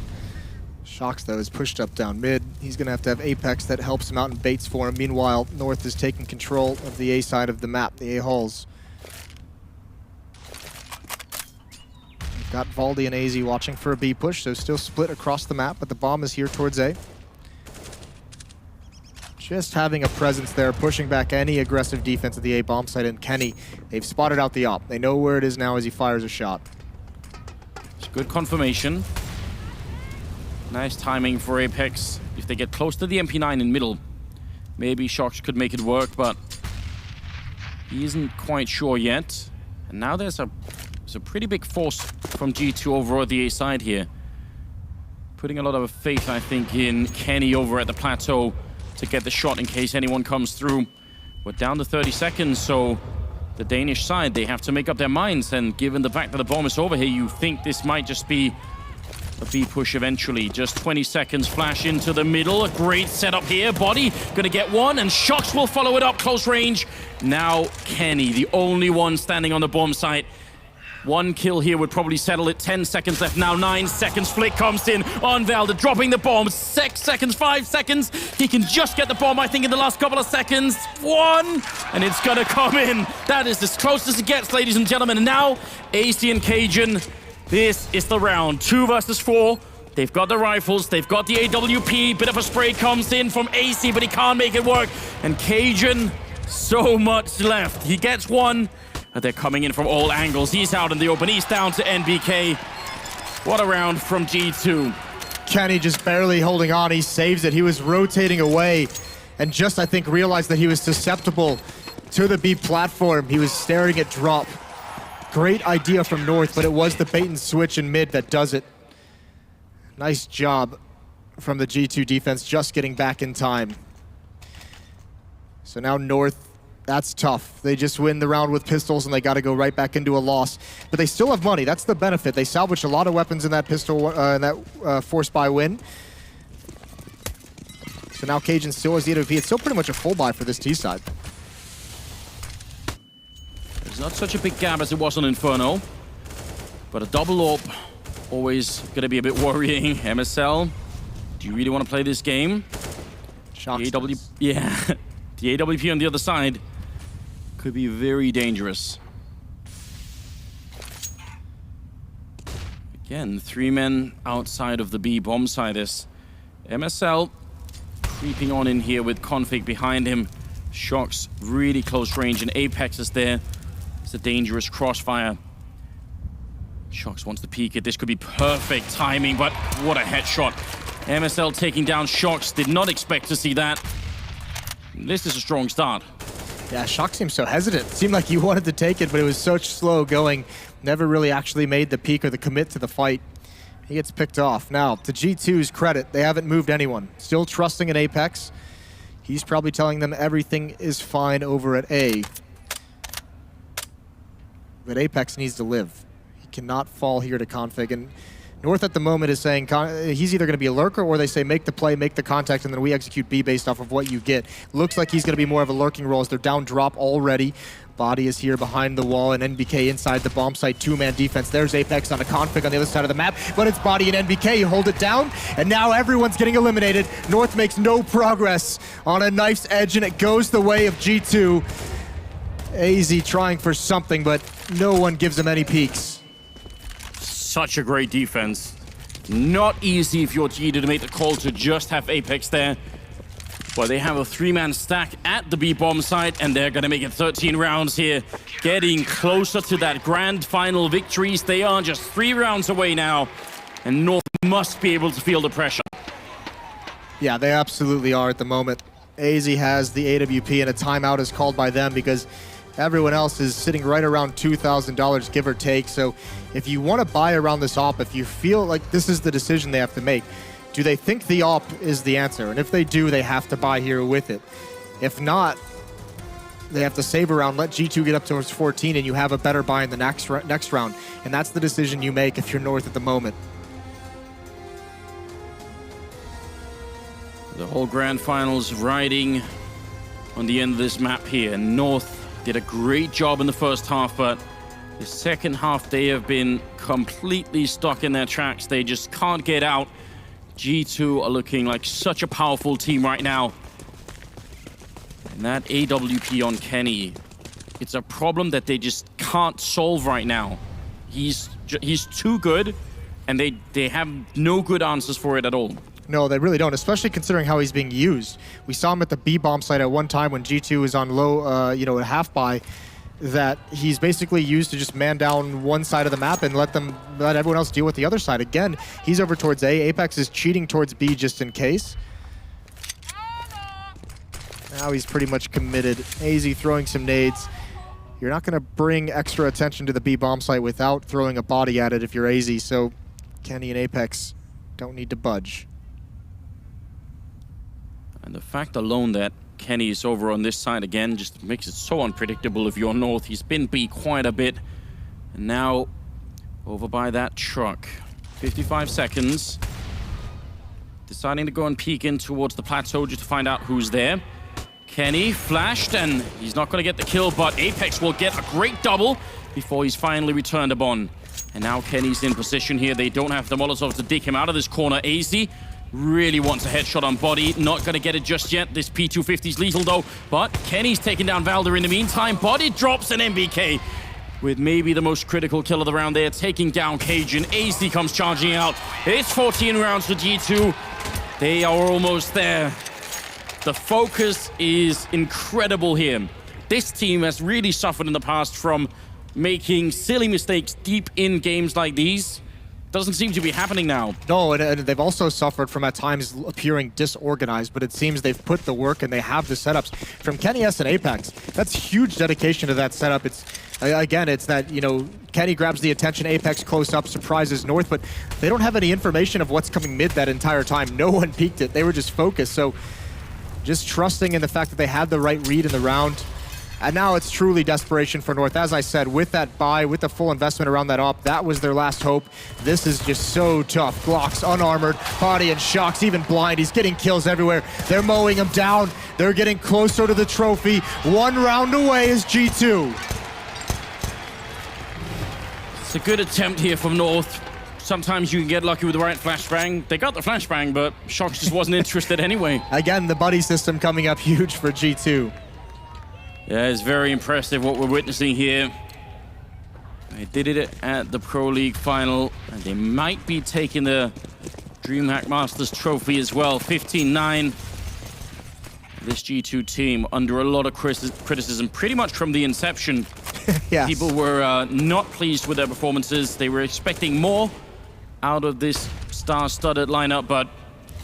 Shox, though, is pushed up down mid. He's going to have Apex that helps him out and baits for him. Meanwhile, North is taking control of the A side of the map, the A halls. Got Valde and AZ watching for a B push, so still split across the map, but the bomb is here towards A. Just having a presence there, pushing back any aggressive defense at the A bomb site, and Kenny, they've spotted out the op. They know where it is now as he fires a shot. It's good confirmation. Nice timing for Apex. If they get close to the MP9 in middle, maybe Shox could make it work, but he isn't quite sure yet. And now there's a pretty big force from G2 over at the A side here. Putting a lot of faith, I think, in Kenny over at the plateau to get the shot in case anyone comes through. We're down to 30 seconds, so the Danish side, they have to make up their minds. And given the fact that the bomb is over here, you think this might just be a B push eventually. Just 20 seconds, flash into the middle. A great setup here. Body gonna get one, and Shox will follow it up close range. Now Kenny, the only one standing on the bomb site. One kill here would probably settle it. 10 seconds left now, 9 seconds. Flick comes in on Valde, dropping the bomb. 6 seconds, 5 seconds. He can just get the bomb, I think, in the last couple of seconds. One, and it's gonna come in. That is as close as it gets, ladies and gentlemen. And now, AC and Cajun, this is the round. 2 versus 4. They've got the rifles, they've got the AWP. Bit of a spray comes in from AC, but he can't make it work. And Cajun, so much left. He gets one. They're coming in from all angles. He's out in the open. He's down to NBK. What a round from G2. Kenny just barely holding on. He saves it. He was rotating away and just, I think, realized that he was susceptible to the B platform. He was staring at drop. Great idea from North, but it was the bait and switch in mid that does it. Nice job from the G2 defense, just getting back in time. So now North, that's tough. They just win the round with pistols and they got to go right back into a loss. But they still have money. That's the benefit. They salvaged a lot of weapons in that pistol, in that force buy win. So now Cajun still has the AWP. It's still pretty much a full buy for this T side. It's not such a big gap as it was on Inferno, but a double AWP always gonna be a bit worrying. MSL, do you really want to play this game? Shocks. Yeah, the AWP on the other side could be very dangerous. Again, 3 men outside of the B bomb side. Is MSL creeping on in here with Config behind him. Shock's really close range, and Apex is there. It's a dangerous crossfire. Shox wants to peek it. This could be perfect timing, but what a headshot. MSL taking down Shox. Did not expect to see that. This is a strong start. Yeah, Shock seems so hesitant. Seemed like he wanted to take it, but it was so slow going. Never really actually made the peek or the commit to the fight. He gets picked off. Now, to G2's credit, they haven't moved anyone. Still trusting in Apex. He's probably telling them everything is fine over at A. But Apex needs to live. He cannot fall here to Config. And North at the moment is saying he's either going to be a lurker or they say make the play, make the contact, and then we execute B based off of what you get. Looks like he's going to be more of a lurking role as they're down drop already. Body is here behind the wall, and NBK inside the bomb site, 2-man defense. There's Apex on a Config on the other side of the map, but it's Body and NBK. You hold it down, and now everyone's getting eliminated. North makes no progress on a knife's edge, and it goes the way of G2. AZ trying for something, but no one gives him any peeks. Such a great defense. Not easy if you're G2 to make the call to just have Apex there. But they have a 3-man stack at the B bomb site, and they're gonna make it 13 rounds here. Getting closer to that grand final victories. They are just 3 rounds away now, and North must be able to feel the pressure. Yeah, they absolutely are at the moment. AZ has the AWP, and a timeout is called by them because everyone else is sitting right around $2,000, give or take. So if you want to buy around this op, if you feel like this is the decision they have to make, do they think the op is the answer? And if they do, they have to buy here with it. If not, they have to save around, let G2 get up towards 14, and you have a better buy in the next round. And that's the decision you make if you're North at the moment. The whole grand finals riding on the end of this map here. North did a great job in the first half, but the second half they have been completely stuck in their tracks. They just can't get out. G2 are looking like such a powerful team right now. And that AWP on Kenny, it's a problem that they just can't solve right now. He's too good, and they have no good answers for it at all. No, they really don't, especially considering how he's being used. We saw him at the B bomb site at one time when G2 was on low, a half buy, that he's basically used to just man down one side of the map and let everyone else deal with the other side. Again, he's over towards A. Apex is cheating towards B just in case. Now he's pretty much committed. AZ throwing some nades. You're not going to bring extra attention to the B bomb site without throwing a body at it if you're AZ, so Kenny and Apex don't need to budge. And the fact alone that Kenny is over on this side again just makes it so unpredictable if you're North. He's been B quite a bit. And now over by that truck. 55 seconds. Deciding to go and peek in towards the plateau just to find out who's there. Kenny flashed, and he's not going to get the kill, but Apex will get a great double before he's finally returned a bond. And now Kenny's in position here. They don't have the Molotovs to dig him out of this corner. AZ really wants a headshot on Body. Not going to get it just yet. This P250's lethal, though. But Kenny's taking down Valder in the meantime. Body drops an MBK with maybe the most critical kill of the round there, taking down Cajun. AZ comes charging out. It's 14 rounds for G2. They are almost there. The focus is incredible here. This team has really suffered in the past from making silly mistakes deep in games like these. doesn't seem to be happening now. No, and they've also suffered from at times appearing disorganized, but it seems they've put the work and they have the setups. From Kenny S and Apex, that's huge dedication to that setup. It's again, it's that, you know, Kenny grabs the attention, Apex close up, surprises North, but they don't have any information of what's coming mid that entire time. No one peeked it. They were just focused. So just trusting in the fact that they had the right read in the round. And now it's truly desperation for North. As I said, with that buy, with the full investment around that op, that was their last hope. This is just so tough. Glocks unarmored, body and shocks, even blind. He's getting kills everywhere. They're mowing him down. They're getting closer to the trophy. One round away is G2. It's a good attempt here from North. Sometimes you can get lucky with the right flashbang. They got the flashbang, but Shocks just wasn't interested anyway. Again, the buddy system coming up huge for G2. Yeah, it's very impressive what we're witnessing here. They did it at the Pro League final, and they might be taking the DreamHack Masters trophy as well. 15-9. This G2 team under a lot of criticism pretty much from the inception. Yes. People were not pleased with their performances. They were expecting more out of this star-studded lineup, but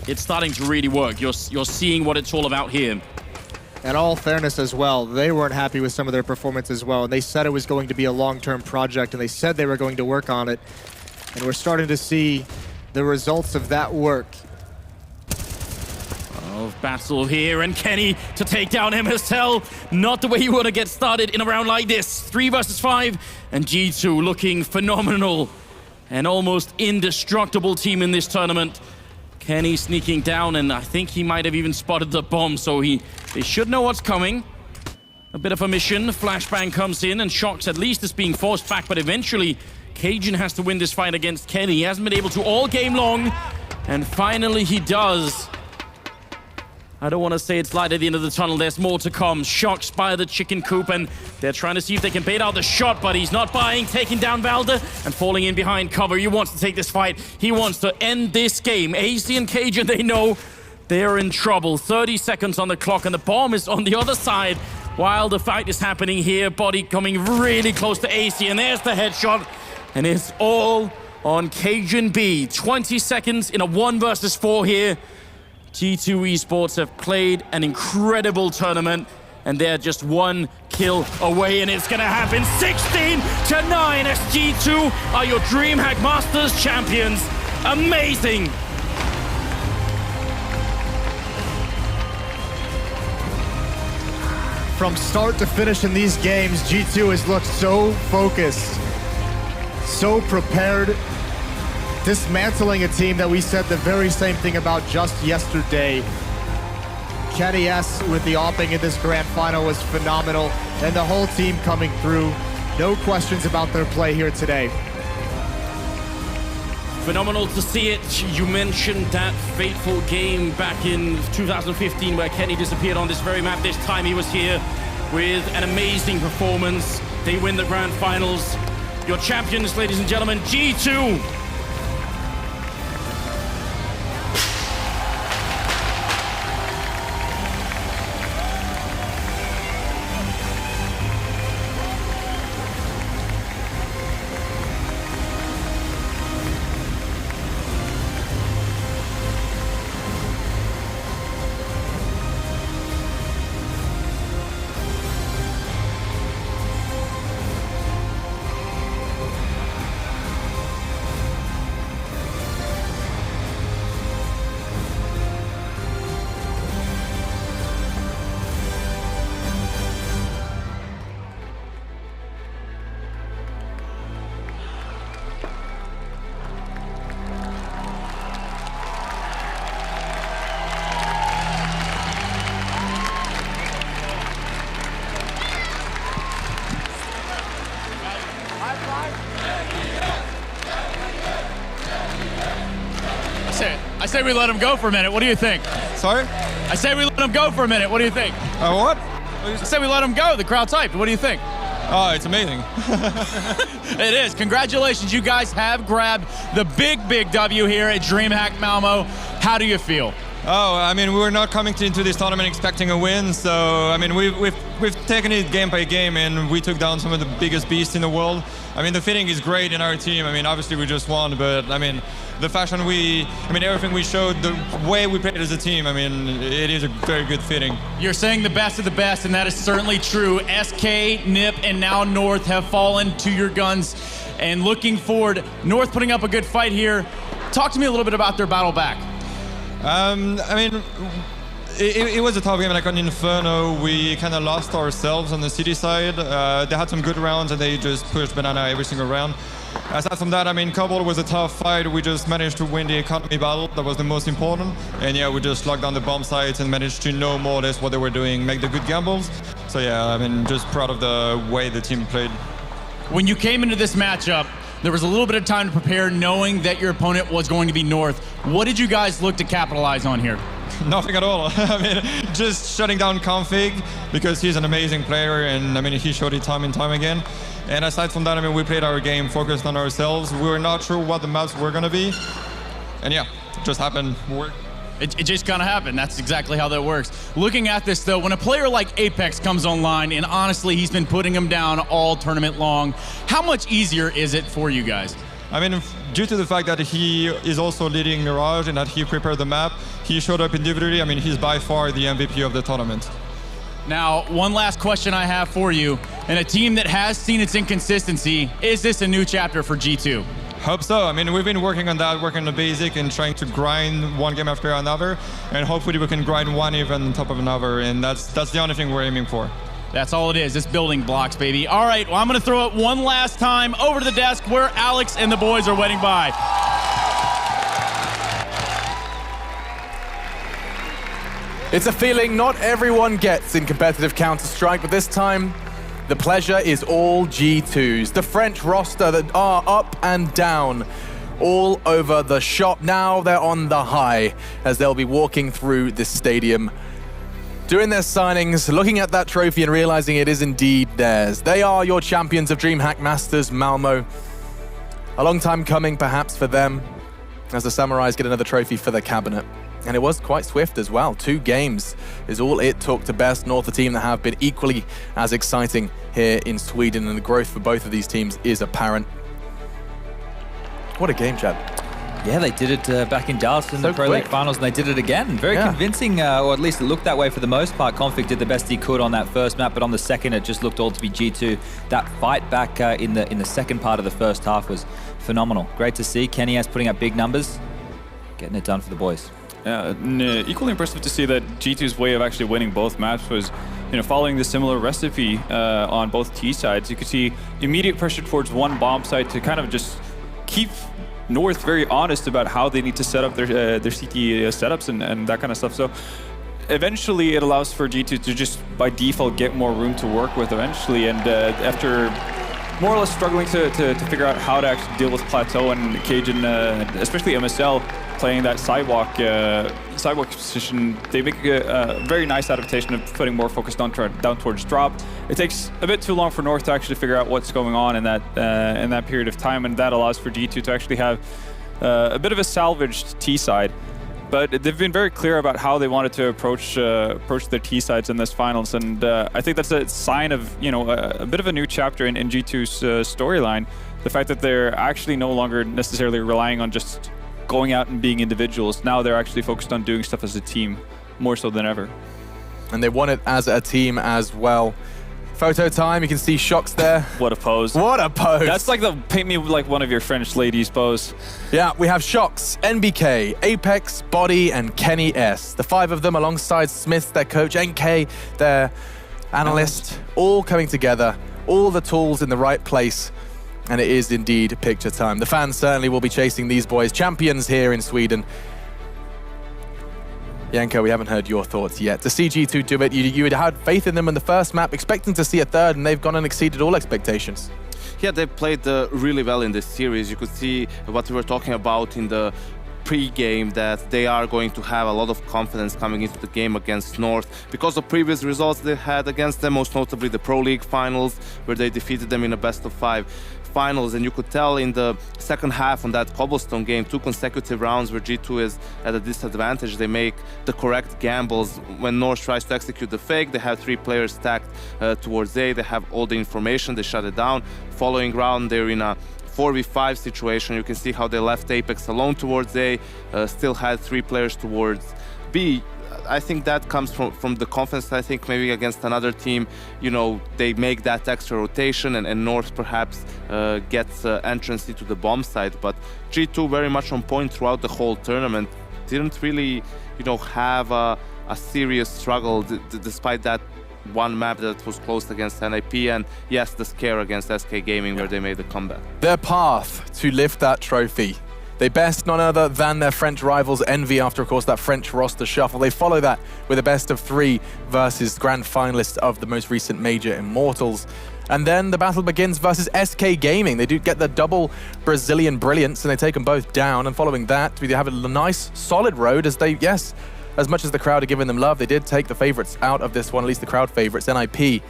it's starting to really work. You're seeing what it's all about here. In all fairness as well, they weren't happy with some of their performance as well, and they said it was going to be a long-term project, and they said they were going to work on it, and we're starting to see the results of that work. Battle here, and Kenny to take down MSL. Not the way you want to get started in a round like this. 3 versus 5, and G2 looking phenomenal. An almost indestructible team in this tournament. Kenny sneaking down, and I think he might have even spotted the bomb, so they should know what's coming. A bit of a mission. Flashbang comes in, and Shocks at least is being forced back, but eventually Cajun has to win this fight against Kenny. He hasn't been able to all game long, and finally he does. I don't want to say it's light at the end of the tunnel. There's more to come. Shocks by the chicken coop, and they're trying to see if they can bait out the shot, but he's not buying. Taking down Valder and falling in behind cover. He wants to take this fight. He wants to end this game. AC and Cajun, they know they're in trouble. 30 seconds on the clock, and the bomb is on the other side while the fight is happening here. Body coming really close to AC, and there's the headshot, and it's all on Cajun B. 20 seconds in a 1 versus 4 here. G2 Esports have played an incredible tournament, and they're just 1 kill away, and it's gonna happen. 16-9 as G2 are your DreamHack Masters champions. Amazing. From start to finish in these games, G2 has looked so focused, so prepared, dismantling a team that we said the very same thing about just yesterday. Kenny S with the opping in this grand final was phenomenal, and the whole team coming through. No questions about their play here today. Phenomenal to see it. You mentioned that fateful game back in 2015 where Kenny disappeared on this very map. This time he was here with an amazing performance. They win the grand finals. Your champions, ladies and gentlemen, G2. I say we let him go for a minute. What do you think? Sorry? I say we let him go for a minute. What do you think? What? I say we let him go. The crowd's hyped. What do you think? Oh, it's amazing. It is. Congratulations. You guys have grabbed the big W here at DreamHack Malmö. How do you feel? Oh, I mean, we were not coming into this tournament expecting a win. So, I mean, we've taken it game by game, and we took down some of the biggest beasts in the world. I mean, the feeling is great in our team. I mean, obviously we just won, but I mean, the fashion everything we showed, the way we played as a team, I mean, it is a very good fitting. You're saying the best of the best, and that is certainly true. SK, NIP, and now North have fallen to your guns. And looking forward, North putting up a good fight here. Talk to me a little bit about their battle back. I mean, it was a tough game. Like on Inferno, we kind of lost ourselves on the city side. They had some good rounds, and they just pushed Banana every single round. Aside from that, I mean, Cobble was a tough fight. We just managed to win the economy battle. That was the most important. And yeah, we just locked down the bomb sites and managed to know more or less what they were doing, make the good gambles. So yeah, I mean, just proud of the way the team played. When you came into this matchup, there was a little bit of time to prepare, knowing that your opponent was going to be North. What did you guys look to capitalize on here? Nothing at all. I mean, just shutting down Config because he's an amazing player, and I mean, he showed it time and time again. And aside from that, I mean, we played our game, focused on ourselves. We were not sure what the maps were going to be. And yeah, it just happened. It just kind of happened. That's exactly how that works. Looking at this, though, when a player like Apex comes online, and honestly, he's been putting them down all tournament long, how much easier is it for you guys? I mean, due to the fact that he is also leading Mirage and that he prepared the map, he showed up individually. I mean, he's by far the MVP of the tournament. Now, one last question I have for you. In a team that has seen its inconsistency, is this a new chapter for G2? Hope so. I mean, we've been working on that, working on the basic and trying to grind one game after another, and hopefully we can grind one even on top of another, and that's the only thing we're aiming for. That's all it is. It's building blocks, baby. All right, well, I'm going to throw it one last time over to the desk where Alex and the boys are waiting by. It's a feeling not everyone gets in competitive Counter-Strike, but this time, the pleasure is all G2's. The French roster that are up and down all over the shop. Now they're on the high as they'll be walking through this stadium, doing their signings, looking at that trophy and realizing it is indeed theirs. They are your champions of DreamHack Masters, Malmö. A long time coming, perhaps, for them, as the Samurais get another trophy for their cabinet. And it was quite swift as well. 2 games is all it took to best North, a team that have been equally as exciting here in Sweden, and the growth for both of these teams is apparent. What a game, Chad. Yeah, they did it back in Dallas in the Pro League Finals, and they did it again. Very convincing, or at least it looked that way for the most part. Config did the best he could on that first map, but on the second, it just looked all to be G2. That fight back in the second part of the first half was phenomenal. Great to see. Kenny has putting up big numbers, getting it done for the boys. Yeah, equally impressive to see that G2's way of actually winning both maps was, following the similar recipe on both T sides. You could see immediate pressure towards one bomb site to kind of just keep North very honest about how they need to set up their CT setups and that kind of stuff. So eventually it allows for G2 to just by default get more room to work with eventually, and after more or less struggling to figure out how to actually deal with Plateau and Cage, and especially MSL playing that sidewalk position, they make a very nice adaptation of putting more focus down towards drop. It takes a bit too long for North to actually figure out what's going on in that period of time, and that allows for G2 to actually have a bit of a salvaged T side. But they've been very clear about how they wanted to approach their T sides in this finals, and I think that's a sign of a bit of a new chapter in G2's storyline. The fact that they're actually no longer necessarily relying on just going out and being individuals. Now they're actually focused on doing stuff as a team more so than ever. And they won it as a team as well. Photo time, you can see Shocks there. What a pose. What a pose. That's like the paint me like one of your French ladies pose. Yeah, we have Shocks, NBK, Apex, Body, and Kenny S. The 5 of them alongside Smith, their coach, NK, their analyst, all coming together, all the tools in the right place. And it is indeed picture time. The fans certainly will be chasing these boys, champions here in Sweden. Janko, we haven't heard your thoughts yet. To see G2 do it, you had had faith in them in the first map, expecting to see a third, and they've gone and exceeded all expectations. Yeah, they played really well in this series. You could see what we were talking about in the pre-game, that they are going to have a lot of confidence coming into the game against North because of previous results they had against them, most notably the Pro League Finals, where they defeated them in a best-of-5 finals, and you could tell in the second half on that Cobblestone game, 2 consecutive rounds where G2 is at a disadvantage. They make the correct gambles. When North tries to execute the fake, they have 3 players stacked towards A. They have all the information, they shut it down. Following round, they're in a 4v5 situation. You can see how they left Apex alone towards A, still had 3 players towards B. I think that comes from the confidence. I think maybe against another team, you know, they make that extra rotation and North perhaps gets entrance into the bomb side. But G2 very much on point throughout the whole tournament. Didn't really, you know, have a serious struggle despite that one map that was closed against NIP, and yes, the scare against SK Gaming where they made the comeback. Their path to lift that trophy. They best none other than their French rivals Envy after, of course, that French roster shuffle. They follow that with a best of 3 versus grand finalists of the most recent major, Immortals. And then the battle begins versus SK Gaming. They do get the double Brazilian brilliance and they take them both down. And following that, we have a nice, solid road as they, yes, as much as the crowd are giving them love, they did take the favorites out of this one, at least the crowd favorites, NIP,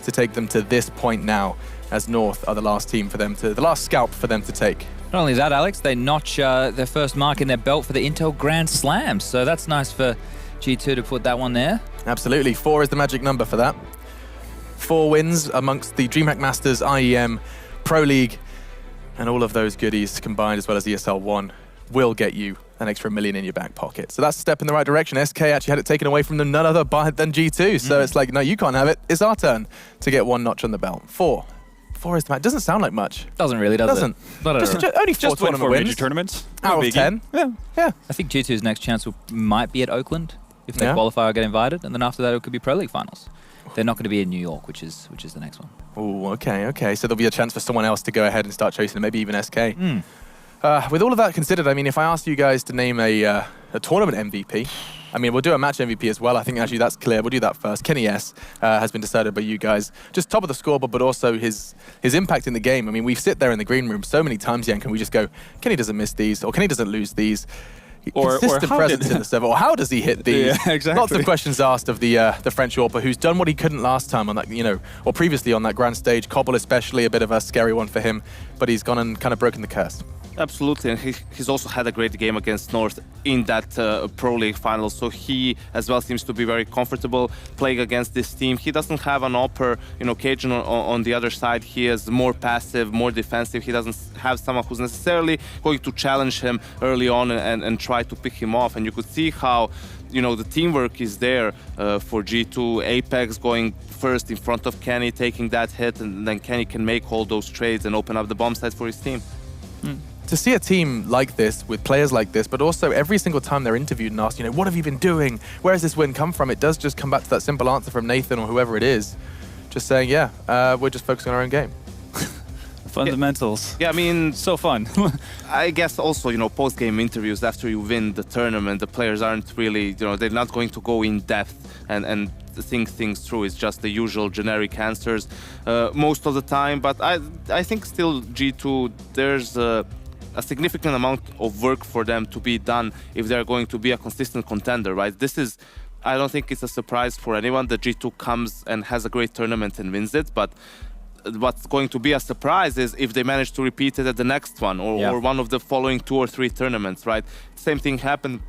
to take them to this point now, as North are the last team for them to, the last scalp for them to take. Not only that, Alex, they notch their first mark in their belt for the Intel Grand Slam. So that's nice for G2 to put that one there. Absolutely. 4 is the magic number for that. 4 wins amongst the DreamHack Masters, IEM, Pro League, and all of those goodies combined, as well as ESL 1, will get you an extra $1 million in your back pocket. So that's a step in the right direction. SK actually had it taken away from them, none other than G2. So it's like, no, you can't have it. It's our turn to get 1 notch on the belt. 4 is the match. Doesn't sound like much. Doesn't really, does it? Not at all. Only 4 Just win tournament 4 wins. major tournaments. Out of 10. Yeah. I think G2's next chance might be at Oakland if they Yeah. qualify or get invited, and then after that it could be Pro League finals. They're not going to be in New York, which is the next one. Oh, okay. So there'll be a chance for someone else to go ahead and start chasing them, maybe even SK. With all of that considered, I mean, if I asked you guys to name a tournament MVP, I mean, we'll do a match MVP as well. I think actually that's clear. We'll do that first. Kenny S has been decided by you guys. Just top of the scoreboard, but also his impact in the game. I mean, we sit there in the green room so many times, Jan, and we just go, Kenny doesn't miss these, or Kenny doesn't lose these. Consistent how presence in the server, or how does he hit these? Yeah, exactly. Lots of questions asked of the French Orpa, who's done what he couldn't last time on that, you know, or previously on that grand stage. Cobble especially, a bit of a scary one for him, but he's gone and kind of broken the curse. Absolutely, and he's also had a great game against North in that Pro League final, so he as well seems to be very comfortable playing against this team. He doesn't have an upper, you know, Cajun on the other side. He is more passive, more defensive. He doesn't have someone who's necessarily going to challenge him early on and try to pick him off, and you could see how, you know, the teamwork is there for G2. Apex going first in front of Kenny, taking that hit, and then Kenny can make all those trades and open up the bomb site for his team. To see a team like this, with players like this, but also every single time they're interviewed and asked, you know, what have you been doing? Where has this win come from? It does just come back to that simple answer from Nathan or whoever it is, just saying, yeah, we're just focusing on our own game. Fundamentals. Yeah, I mean, So fun. I guess also, you know, post-game interviews after you win the tournament, the players aren't really, you know, they're not going to go in depth and think things through. It's just the usual generic answers most of the time. But I think still G2, there's a significant amount of work for them to be done if they're going to be a consistent contender, right? I don't think it's a surprise for anyone that G2 comes and has a great tournament and wins it, but what's going to be a surprise is if they manage to repeat it at the next one or one of the following 2 or 3 tournaments, right? Same thing happened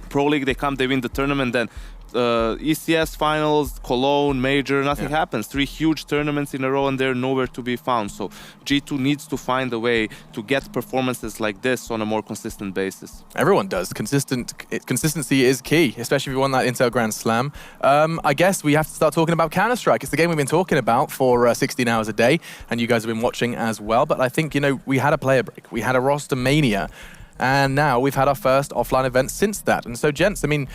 Pro League, they win the tournament, then ECS finals, Cologne, Major, nothing happens. 3 huge tournaments in a row and they're nowhere to be found. So G2 needs to find a way to get performances like this on a more consistent basis. Everyone does. Consistency is key, especially if you won that Intel Grand Slam. I guess we have to start talking about Counter-Strike. It's the game we've been talking about for 16 hours a day, and you guys have been watching as well. But I think, you know, we had a player break. We had a roster mania, and now we've had our first offline event since that. And so, gents, I mean,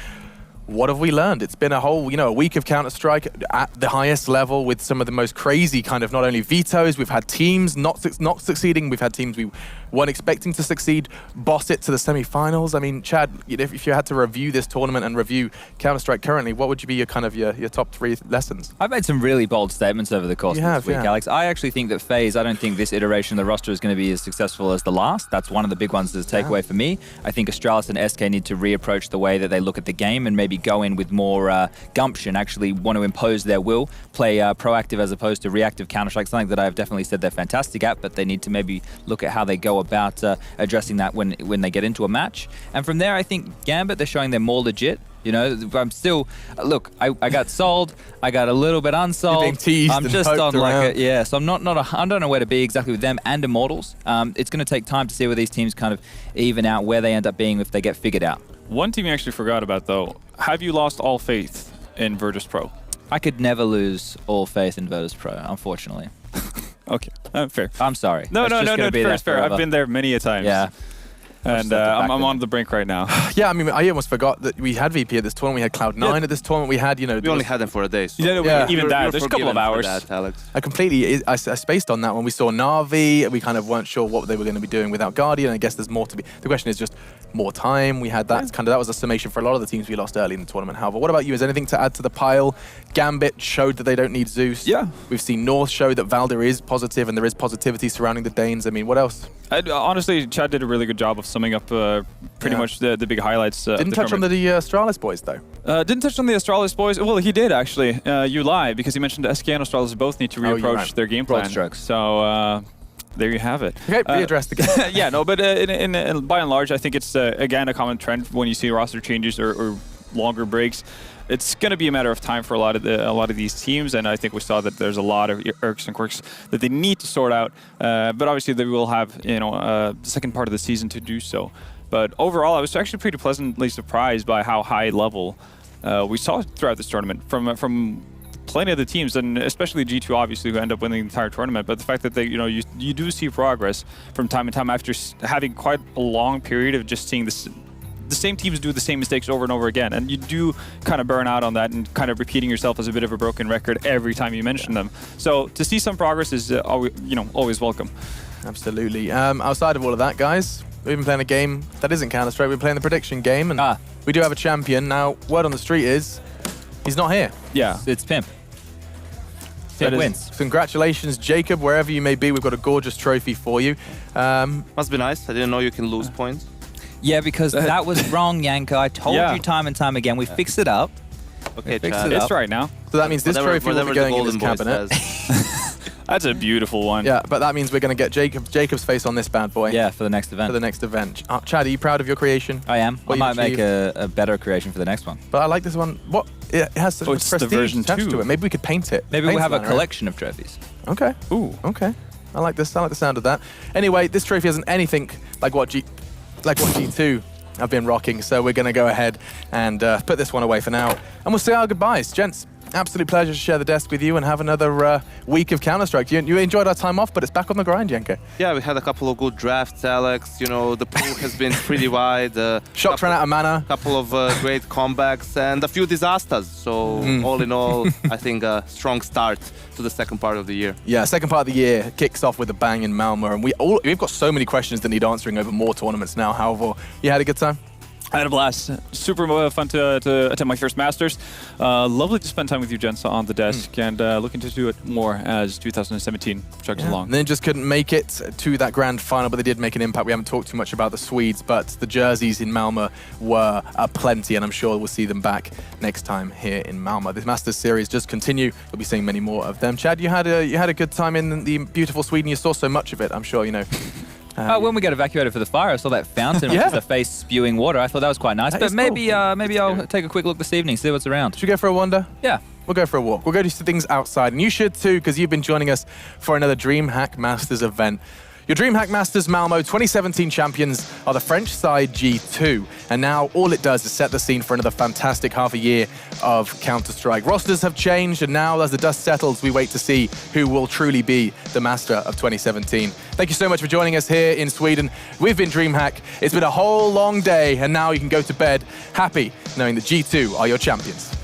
what have we learned? It's been a whole, you know, a week of Counter-Strike at the highest level with some of the most crazy kind of not only vetoes, we've had teams not succeeding, we've had teams we weren't expecting to succeed, boss it to the semi-finals. I mean, Chad, if you had to review this tournament and review Counter-Strike currently, what would be your top 3 lessons? I've made some really bold statements over the course of this week, yeah. Alex. I actually think that FaZe, I don't think this iteration of the roster is going to be as successful as the last. That's one of the big ones as a takeaway for me. I think Astralis and SK need to reapproach the way that they look at the game and maybe go in with more gumption, actually want to impose their will, play proactive as opposed to reactive Counter-Strike, something that I've definitely said they're fantastic at, but they need to maybe look at how they go about addressing that when they get into a match. And from there, I think Gambit, they're showing they're more legit. You know, I'm still, look, I got sold, I got a little bit unsold. You're being teased I'm and just poked on around. so I don't know where to be exactly with them and Immortals. It's going to take time to see where these teams kind of even out, where they end up being if they get figured out. One team you actually forgot about, though. Have you lost all faith in Virtus Pro? I could never lose all faith in Virtus Pro, unfortunately. Okay, fair. I'm sorry. No, That's just gonna be fair, there fair. forever. I've been there many a times. Yeah. And I'm on the brink right now. Yeah, I mean, I almost forgot that we had VP at this tournament. We had Cloud9 at this tournament. We had, We only had them for a day. So Even you're that, there's a couple of forgiven for hours. that, Alex. I spaced on that when we saw Na'Vi. We kind of weren't sure what they were going to be doing without Guardian. I guess there's more to be. The question is just more time. We had that that was a summation for a lot of the teams we lost early in the tournament. However, what about you? Is there anything to add to the pile? Gambit showed that they don't need Zeus. Yeah. We've seen North show that Valder is positive and there is positivity surrounding the Danes. I mean, what else? Honestly, Chad did a really good job of summing up pretty much the big highlights. Didn't touch on the Astralis boys, though. Didn't touch on the Astralis boys. Well, he did, actually. You lie, because he mentioned SK and Astralis both need to reapproach their game plan. Broad strokes. So there you have it. Okay, readdress the game. Yeah, no, but in by and large, I think it's, again, a common trend when you see roster changes or longer breaks. It's going to be a matter of time for a lot of these teams, and I think we saw that there's a lot of irks and quirks that they need to sort out. But obviously, they will have the second part of the season to do so. But overall, I was actually pretty pleasantly surprised by how high level we saw throughout this tournament from plenty of the teams, and especially G2, obviously, who end up winning the entire tournament. But the fact that they, you do see progress from time to time after having quite a long period of just seeing this. The same teams do the same mistakes over and over again, and you do kind of burn out on that and kind of repeating yourself as a bit of a broken record every time you mention them. So to see some progress is always welcome. Absolutely. Outside of all of that, guys, we've been playing a game that isn't Counter-Strike. We're playing the prediction game, and we do have a champion. Now, word on the street is he's not here. Yeah. It's Pimp. Pimp wins. Congratulations, Jacob, wherever you may be. We've got a gorgeous trophy for you. Must be nice. I didn't know you can lose points. Yeah, because that was wrong, Yanko. I told you time and time again. We fixed it up. Okay, Chad. It's right now. So that means this trophy will be going in his cabinet. That's a beautiful one. Yeah, but that means we're going to get Jacob's face on this bad boy. Yeah, for the next event. For the next event. Chad, are you proud of your creation? I am. What I might make a better creation for the next one. But I like this one. What? It has such it's prestige the version attached 2. to it. Maybe we could paint it. Maybe we'll have a collection of trophies. Okay. Ooh. Okay. I like this. I like the sound of that. Anyway, this trophy isn't anything like what G2 have been rocking, so we're going to go ahead and put this one away for now. And we'll say our goodbyes. Gents, absolute pleasure to share the desk with you and have another week of Counter-Strike. You enjoyed our time off, but it's back on the grind, Jenko. Yeah, we had a couple of good drafts, Alex. The pool has been pretty wide. Shots ran out of mana. A couple of great comebacks and a few disasters. So all in all, I think a strong start to the second part of the year. Yeah, second part of the year kicks off with a bang in Malmö, and we've got so many questions that need answering over more tournaments now. However, you had a good time? I had a blast. Super fun to attend my first Masters. Lovely to spend time with you, gents, on the desk, and looking to do it more as 2017 chugs along. Ninjas couldn't make it to that grand final, but they did make an impact. We haven't talked too much about the Swedes, but the jerseys in Malmö were plenty, and I'm sure we'll see them back next time here in Malmö. This Masters series does continue. We'll be seeing many more of them. Chad, you had a good time in the beautiful Sweden. You saw so much of it, I'm sure, when we got evacuated for the fire, I saw that fountain, which is a face spewing water. I thought that was quite nice. But maybe I'll take a quick look this evening, see what's around. Should we go for a wander? Yeah. We'll go for a walk. We'll go do some things outside. And you should too, because you've been joining us for another DreamHack Masters event. Your DreamHack Masters Malmö 2017 champions are the French side G2. And now all it does is set the scene for another fantastic half a year of Counter-Strike. Rosters have changed, and now as the dust settles, we wait to see who will truly be the master of 2017. Thank you so much for joining us here in Sweden. We've been DreamHack. It's been a whole long day, and now you can go to bed happy knowing that G2 are your champions.